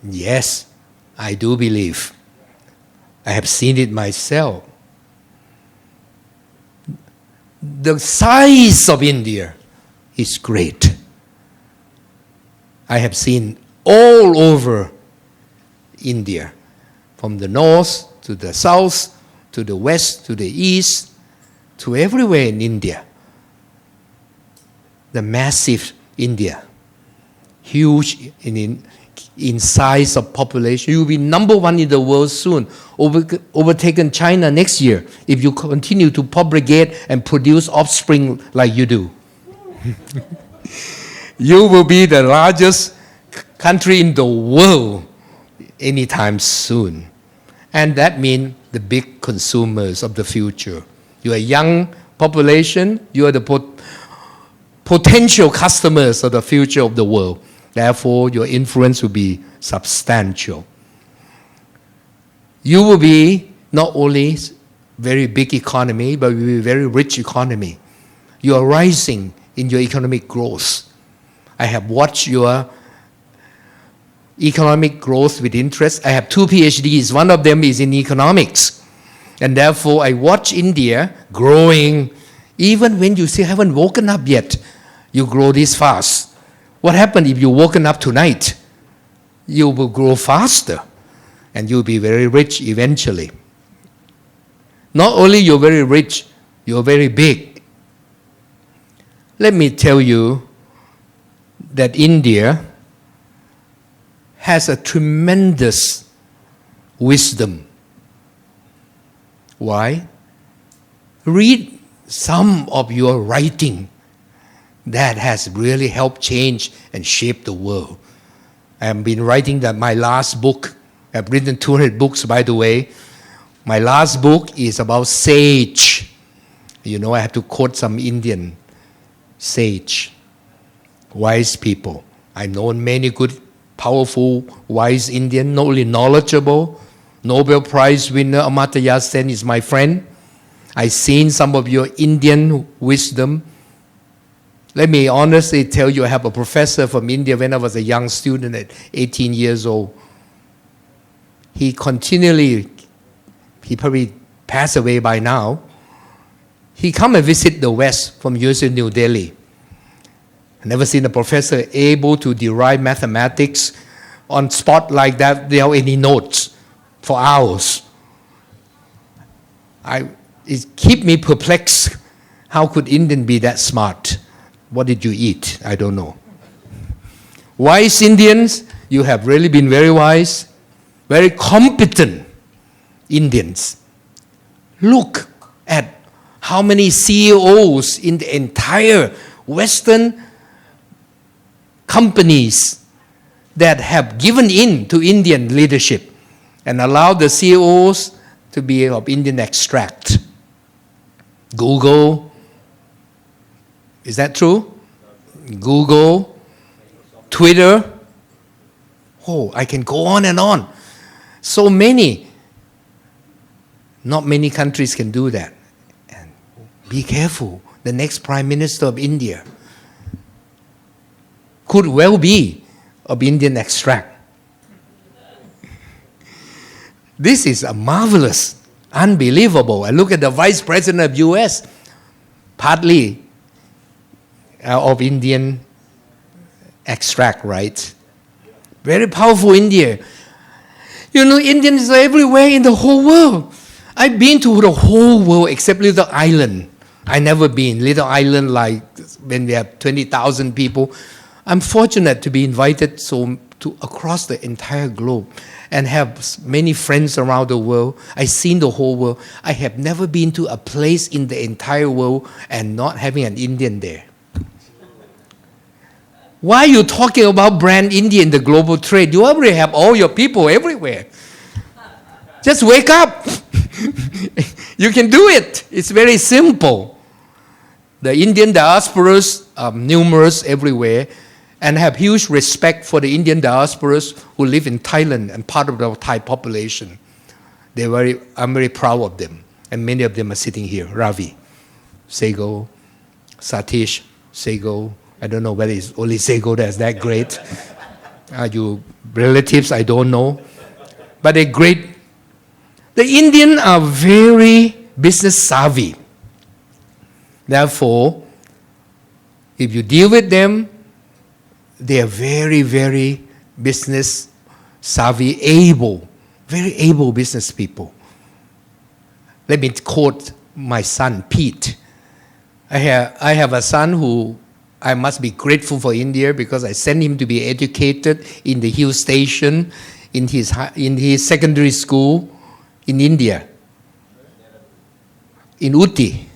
Yes, I do believe. I have seen it myself. The size of India is great. I have seen all over India, from the north to the south, to the west, to the east, to everywhere in India. The massive India, huge in size of population. You will be number one in the world soon, overtaken China next year if you continue to propagate and produce offspring like you do. You will be the largest country in the world anytime soon. And that means the big consumers of the future. You are a young population, you are the potential customers of the future of the world. Therefore, your influence will be substantial. You will be not only very big economy, but will be a very rich economy. You are rising in your economic growth. I have watched your economic growth with interest. I have 2 PhDs. One of them is in economics. And therefore, I watch India growing. Even when you still haven't woken up yet, you grow this fast. What happens if you're woken up tonight? You will grow faster and you'll be very rich eventually. Not only you're very rich, you're very big. Let me tell you that India has a tremendous wisdom. Why? Read some of your writing that has really helped change and shape the world. I have been writing my last book. I've written 200 books, by the way. My last book is about sage. You know, I have to quote some Indian sage, wise people. I've known many good, powerful, wise Indian, not only knowledgeable. Nobel Prize winner Amartya Sen is my friend. I've seen some of your Indian wisdom. Let me honestly tell you, I have a professor from India when I was a young student at 18 years old. He probably passed away by now. He come and visit the West from University of New Delhi. I've never seen a professor able to derive mathematics on spot like that without any notes for hours. It keep me perplexed. How could Indian be that smart? What did you eat? I don't know. Wise Indians, you have really been very wise, very competent Indians. Look at how many CEOs in the entire Western companies that have given in to Indian leadership and allowed the CEOs to be of Indian extract. Google, is that true? Google, Twitter. Oh, I can go on and on. So many. Not many countries can do that. And be careful. The next Prime Minister of India could well be of Indian extract. This is a marvelous, unbelievable. And look at the Vice President of US, partly of Indian extract, right? Very powerful India. You know, Indians are everywhere in the whole world. I've been to the whole world except Little Island. I never been. Little Island, like when we have 20,000 people. I'm fortunate to be invited to across the entire globe and have many friends around the world. I've seen the whole world. I have never been to a place in the entire world and not having an Indian there. Why are you talking about brand India in the global trade? You already have all your people everywhere. Just wake up. You can do it. It's very simple. The Indian diasporas are numerous everywhere and have huge respect for the Indian diasporas who live in Thailand and part of the Thai population. I'm very proud of them. And many of them are sitting here. Ravi, Sego, Satish, Sego. I don't know whether it's only Sego that's that great. Are you relatives? I don't know. But they're great. The Indians are very business savvy. Therefore, if you deal with them, they are very, very business savvy, very able business people. Let me quote my son, Pete. I have a son who I must be grateful for India because I sent him to be educated in the hill station in his secondary school in India, in Uti.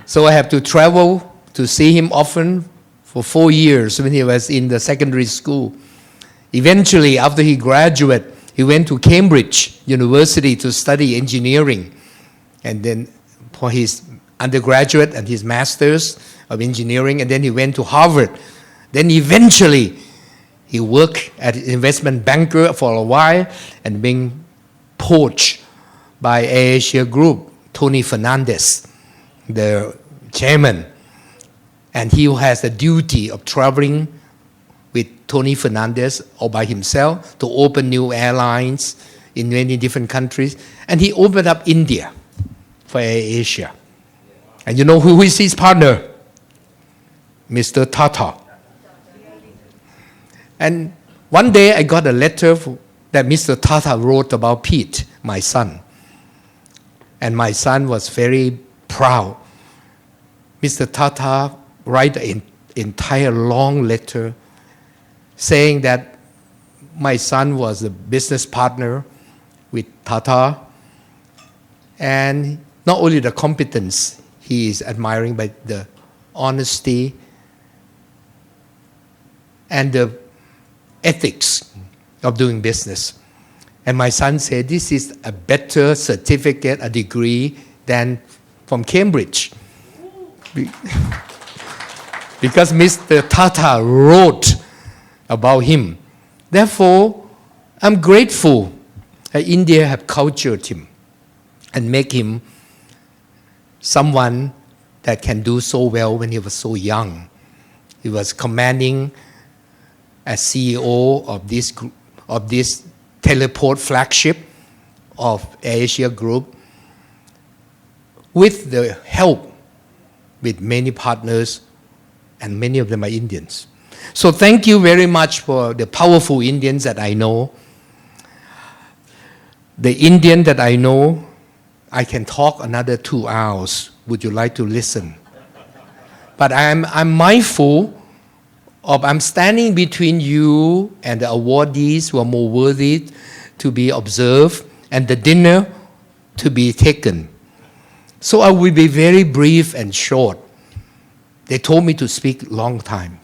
So I have to travel to see him often for 4 years when he was in the secondary school. Eventually, after he graduated, he went to Cambridge University to study engineering. And then for his undergraduate and his master's of engineering, and then he went to Harvard. Then eventually, he worked as an investment banker for a while and being poached by Asia Group, Tony Fernandez, the chairman. And he has the duty of traveling with Tony Fernandez or by himself to open new airlines in many different countries. And he opened up India for Asia. And you know who is his partner? Mr. Tata. And one day I got a letter that Mr. Tata wrote about Pete, my son. And my son was very proud. Mr. Tata wrote an entire long letter saying that my son was a business partner with Tata. And not only the competence he is admiring, but the honesty and the ethics of doing business. And my son said, this is a better certificate, a degree than from Cambridge. Because Mr. Tata wrote about him. Therefore, I'm grateful that India have cultured him and make him someone that can do so well when he was so young. He was commanding as CEO of this teleport flagship of Asia Group with the help with many partners, and many of them are Indians. So thank you very much for the powerful Indians that I know. The Indian that I know, I can talk another 2 hours. Would you like to listen? But I'm mindful of I'm standing between you and the awardees who are more worthy to be observed and the dinner to be taken. So I will be very brief and short. They told me to speak long time.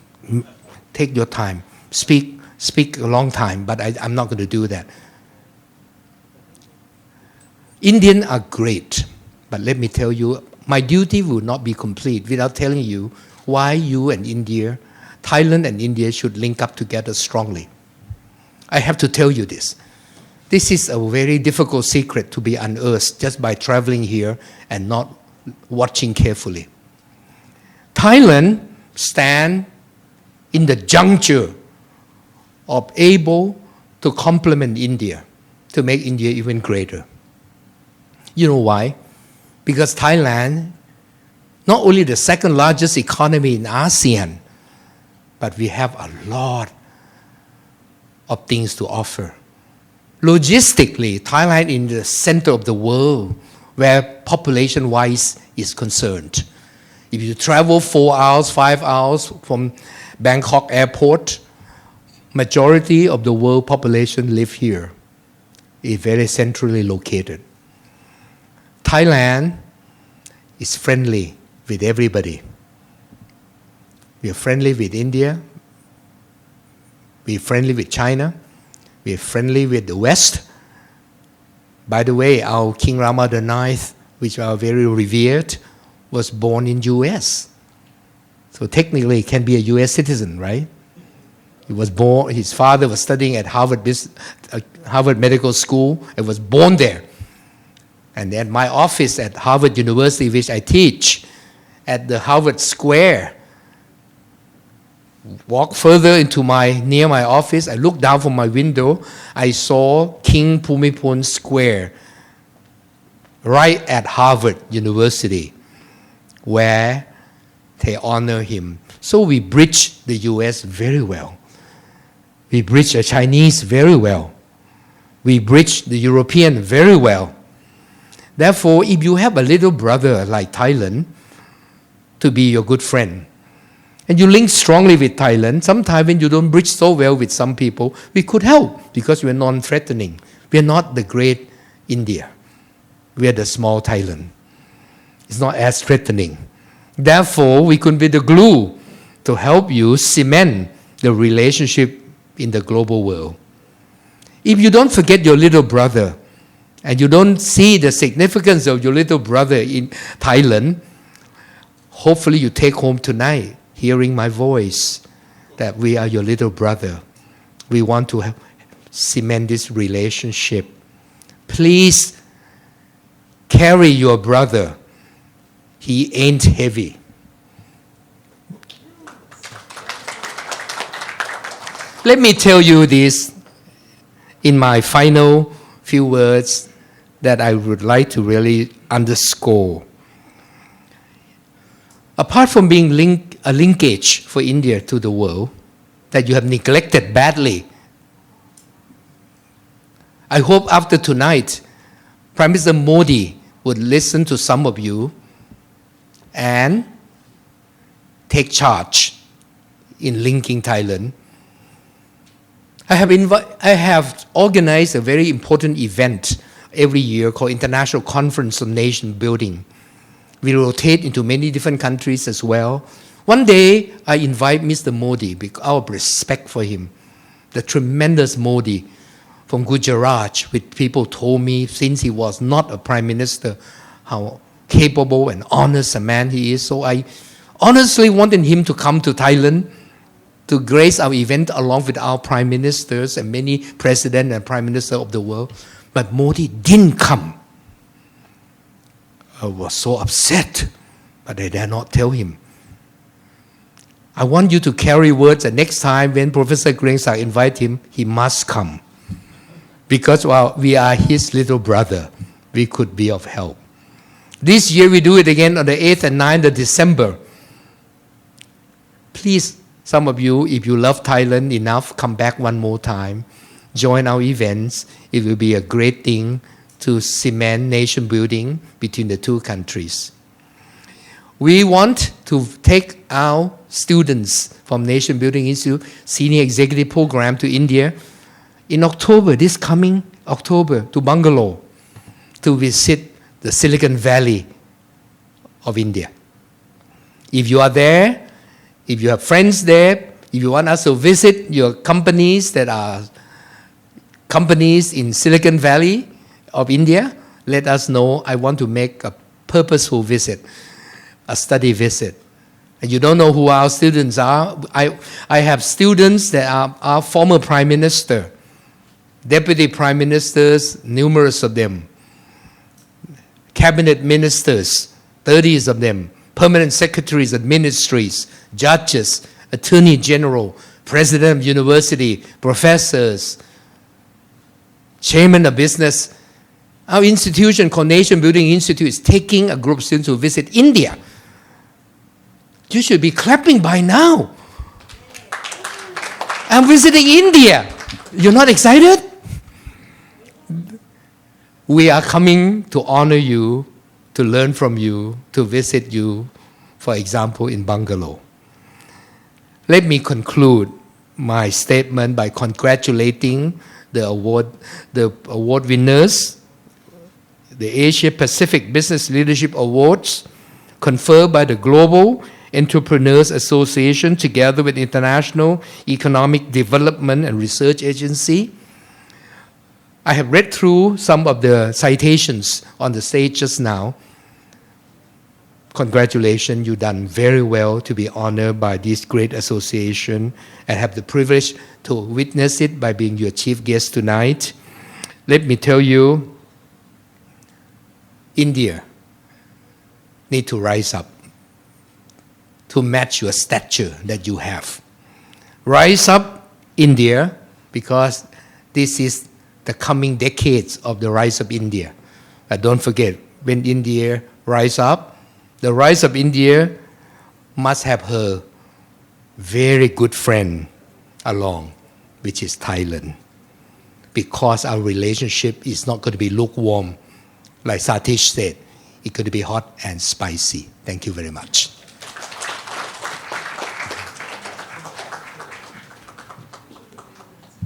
Take your time. Speak a long time, but I'm not going to do that. Indians are great, but let me tell you, my duty will not be complete without telling you why you and India, Thailand and India should link up together strongly. I have to tell you this. This is a very difficult secret to be unearthed just by traveling here and not watching carefully. Thailand stands in the juncture of able to complement India. to make India even greater. You know why? Because Thailand, not only the second largest economy in ASEAN, but we have a lot of things to offer. Logistically, Thailand is in the center of the world where population-wise is concerned. If you travel 4 hours, 5 hours from Bangkok airport, majority of the world population live here. It's very centrally located. Thailand is friendly with everybody. We are friendly with India. We are friendly with China. We are friendly with the West. By the way, our King Rama IX, which are very revered, was born in US. So technically he can be a US citizen, right? He was born, his father was studying at Harvard Medical School and was born there. And at my office at Harvard University, which I teach, at the Harvard Square, walk further near my office, I looked down from my window, I saw King Bhumibol Square right at Harvard University, where they honor him. So we bridge the US very well. We bridge the Chinese very well. We bridge the European very well. Therefore, if you have a little brother like Thailand to be your good friend, and you link strongly with Thailand, sometimes when you don't bridge so well with some people, we could help because we're non-threatening. We're not the great India. We're the small Thailand. It's not as threatening. Therefore, we could be the glue to help you cement the relationship in the global world. If you don't forget your little brother, and you don't see the significance of your little brother in Thailand, hopefully you take home tonight, hearing my voice, that we are your little brother. We want to cement this relationship. Please carry your brother. He ain't heavy. Let me tell you this in my final few words that I would like to really underscore. Apart from being a linkage for India to the world that you have neglected badly, I hope after tonight, Prime Minister Modi would listen to some of you and take charge in linking Thailand. I have organized a very important event every year called International Conference on Nation Building. We rotate into many different countries as well. One day, I invite Mr. Modi, out of respect for him, the tremendous Modi from Gujarat, which people told me since he was not a prime minister, how capable and honest a man he is. So I honestly wanted him to come to Thailand to grace our event along with our prime ministers and many presidents and prime ministers of the world. But Modi didn't come. I was so upset, but I dare not tell him. I want you to carry words that next time when Professor Grengsak invite him, he must come. Because while we are his little brother, we could be of help. This year we do it again on the 8th and 9th of December. Please, some of you, if you love Thailand enough, come back one more time. Join our events. It will be a great thing to cement nation building between the two countries. We want to take our students from Nation Building Institute Senior Executive Program to India in October, this coming October, to Bangalore to visit the Silicon Valley of India. If you are there, if you have friends there, if you want us to visit your companies that are companies in Silicon Valley of India, let us know. I want to make a purposeful visit, a study visit. And you don't know who our students are. I have students that are our former prime minister, deputy prime ministers, numerous of them, cabinet ministers, 30s of them, permanent secretaries of ministries, judges, attorney general, president of university, professors, chairman of business, our institution called Nation Building Institute is taking a group of students to visit India. You should be clapping by now. I'm visiting India. You're not excited? We are coming to honor you, to learn from you, to visit you, for example, in Bangalore. Let me conclude my statement by congratulating the award winners, the Asia Pacific Business Leadership Awards conferred by the Global Entrepreneurs Association together with International Economic Development and Research Agency. I have read through some of the citations on the stage just now. Congratulations, you've done very well to be honored by this great association and have the privilege to witness it by being your chief guest tonight. Let me tell you, India need to rise up to match your stature that you have. Rise up, India, because this is the coming decades of the rise of India. But don't forget, when India rise up, the rise of India must have her very good friend along, which is Thailand. Because our relationship is not going to be lukewarm, like Satish said. It's going to be hot and spicy. Thank you very much.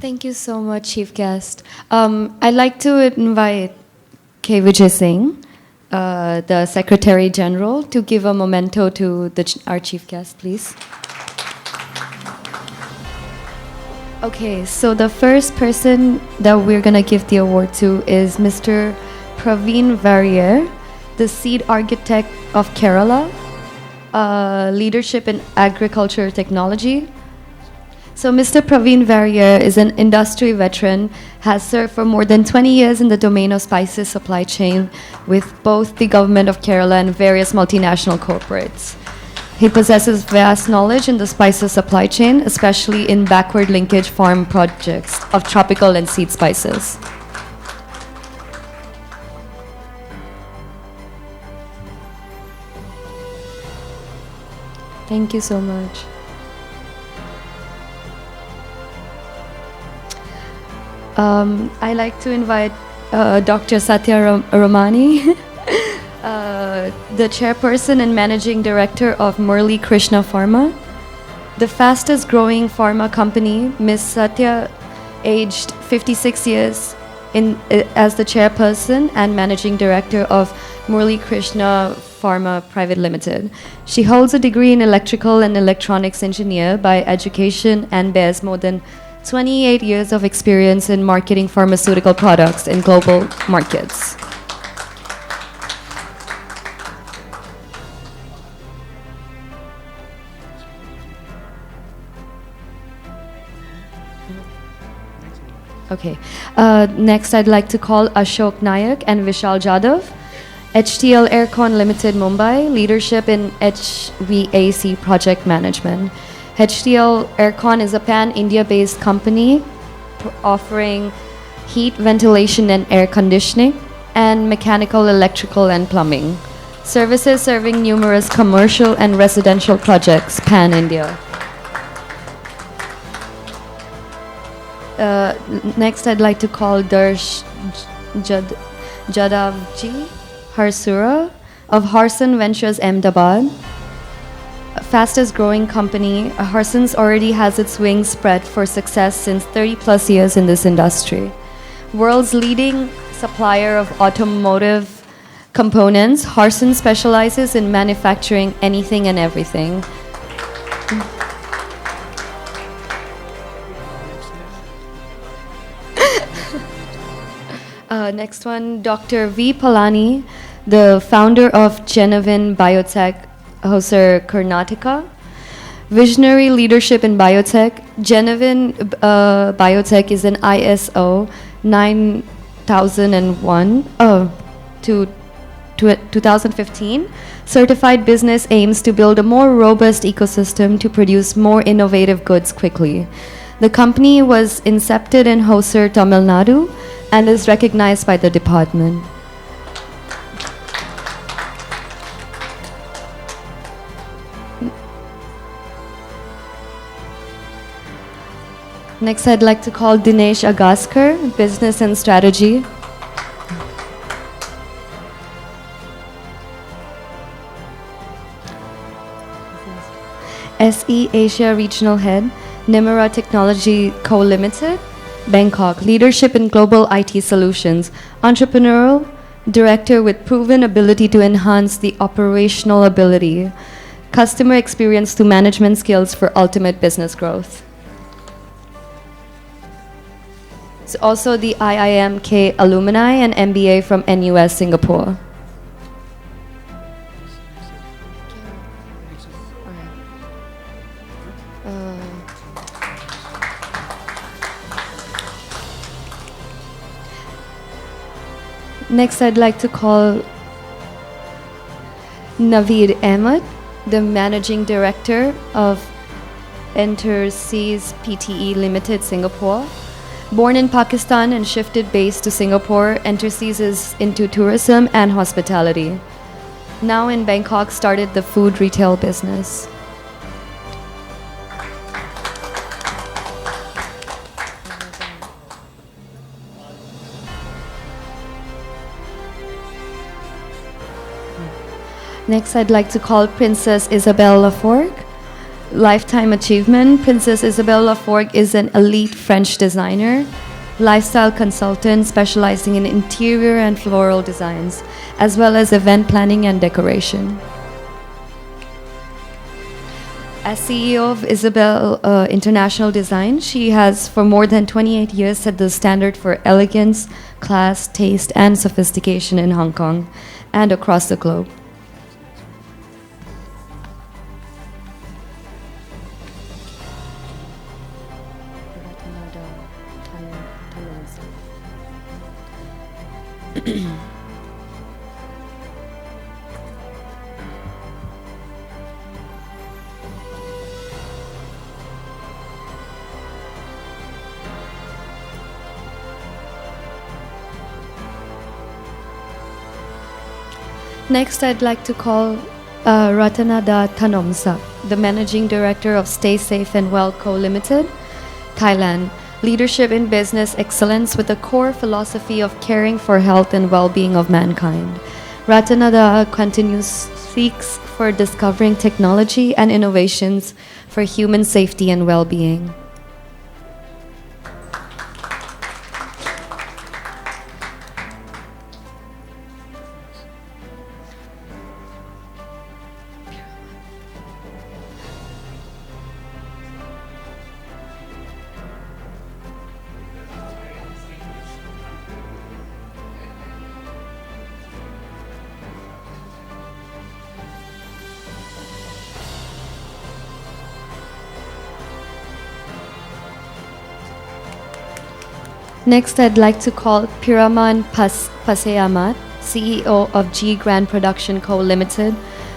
Thank you so much, Chief Guest. I'd like to invite K. Vijay Singh, the Secretary General, to give a memento to our Chief Guest, please. Okay, so the first person that we're going to give the award to is Mr. Praveen Varrier, the Seed Architect of Kerala, Leadership in Agriculture Technology. So Mr. Praveen Varrier is an industry veteran, has served for more than 20 years in the domain of spices supply chain with both the government of Kerala and various multinational corporates. He possesses vast knowledge in the spices supply chain, especially in backward linkage farm projects of tropical and seed spices. Thank you so much. I'd like to invite Dr. Satya Ramani, the chairperson and managing director of Murli Krishna Pharma, the fastest growing pharma company. Ms. Satya, aged 56 years, as the chairperson and managing director of Murli Krishna Pharma Private Limited. She holds a degree in electrical and electronics engineer by education and bears more than 28 years of experience in marketing pharmaceutical products in global markets. Okay. Next, I'd like to call Ashok Nayak and Vishal Jadhav, HTL Aircon Limited Mumbai, leadership in HVAC project management. HTL Aircon is a pan-India-based company offering heat, ventilation, and air conditioning, and mechanical, electrical, and plumbing services serving numerous commercial and residential projects pan-India. Next, I'd like to call Darsh Jadavji Harsura of Harsan Ventures Ahmedabad. Fastest growing company, Harsans already has its wings spread for success since 30 plus years in this industry. World's leading supplier of automotive components, Harsan specializes in manufacturing anything and everything. Next one, Dr. V. Palani, the founder of Genevan Biotech, Hosur, Karnataka. Visionary leadership in biotech. Genevan Biotech is an ISO 9001 to 2015 certified business aims to build a more robust ecosystem to produce more innovative goods quickly. The company was incepted in Hosur, Tamil Nadu, and is recognized by the department. Next, I'd like to call Dinesh Agaskar, Business and Strategy. SE Asia Regional Head, Nimera Technology Co. Limited, Bangkok. Leadership in Global IT Solutions. Entrepreneurial Director with proven ability to enhance the operational ability. Customer experience to management skills for ultimate business growth. It's also the IIMK alumni and MBA from NUS Singapore. Next, I'd like to call Naveed Ahmed, the Managing Director of Enterseas Pte Limited, Singapore. Born in Pakistan and shifted base to Singapore, Enterseas is into tourism and hospitality. Now in Bangkok, started the food retail business. Next, I'd like to call Princess Isabelle Laforgue. Lifetime achievement. Princess Isabelle Laforgue is an elite French designer, lifestyle consultant specializing in interior and floral designs, as well as event planning and decoration. As CEO of Isabelle International Design, she has for more than 28 years set the standard for elegance, class, taste, and sophistication in Hong Kong and across the globe. Next, I'd like to call Ratanada Thanomsak, the Managing Director of Stay Safe and Well Co. Limited, Thailand. Leadership in business excellence with a core philosophy of caring for health and well-being of mankind. Ratanada continues seeks for discovering technology and innovations for human safety and well-being. Next, I'd like to call Piraman Paseamat, CEO of G Grand Production Co. Limited,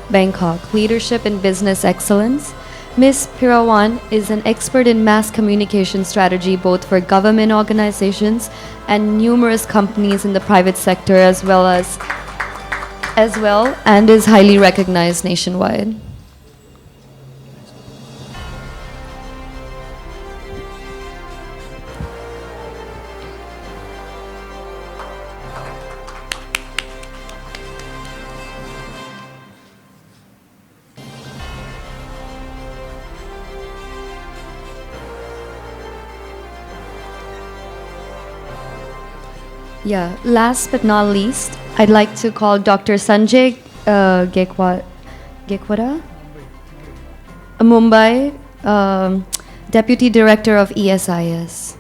Bangkok. Leadership in business excellence. Ms. Pirawan is an expert in mass communication strategy both for government organizations and numerous companies in the private sector as well, and is highly recognized nationwide. Yeah, last but not least, I'd like to call Dr. Sanjay Gekwada, Mumbai, Deputy Director of ESIS.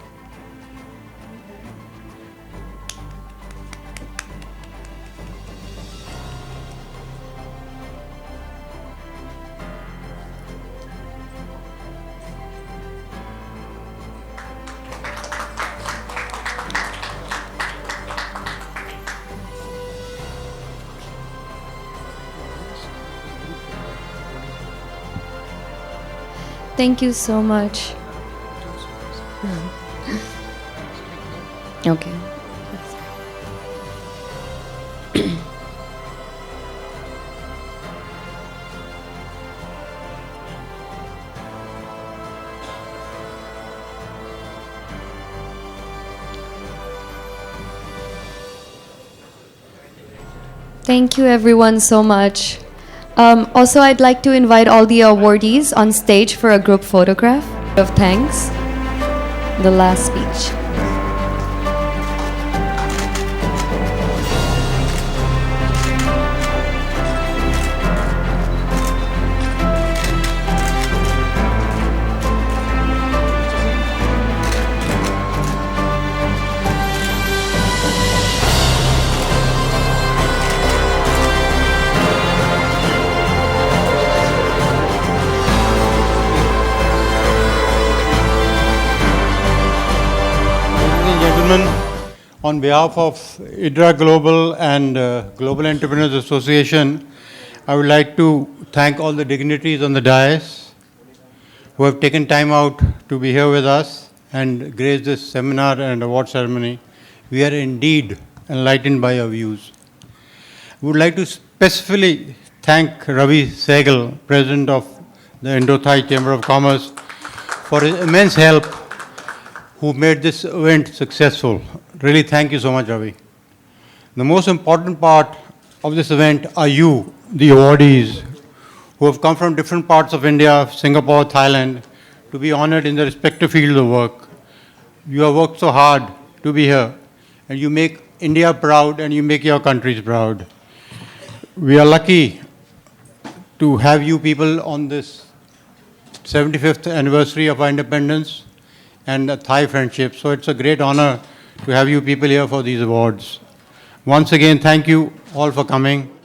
Thank you so much. Okay. Thank you everyone so much. Also, I'd like to invite all the awardees on stage for a group photograph of thanks. The last speech. Ladies and gentlemen, on behalf of IDRA Global and Global Entrepreneurs Association, I would like to thank all the dignitaries on the dais who have taken time out to be here with us and grace this seminar and award ceremony. We are indeed enlightened by your views. We would like to specifically thank Ravi Sehgal, President of the Indo-Thai Chamber of Commerce, for his immense help who made this event successful. Really, thank you so much, Ravi. The most important part of this event are you, the awardees, who have come from different parts of India, Singapore, Thailand, to be honored in their respective fields of work. You have worked so hard to be here, and you make India proud and you make your countries proud. We are lucky to have you people on this 75th anniversary of our independence and a Thai friendship. So it's a great honor to have you people here for these awards. Once again, thank you all for coming.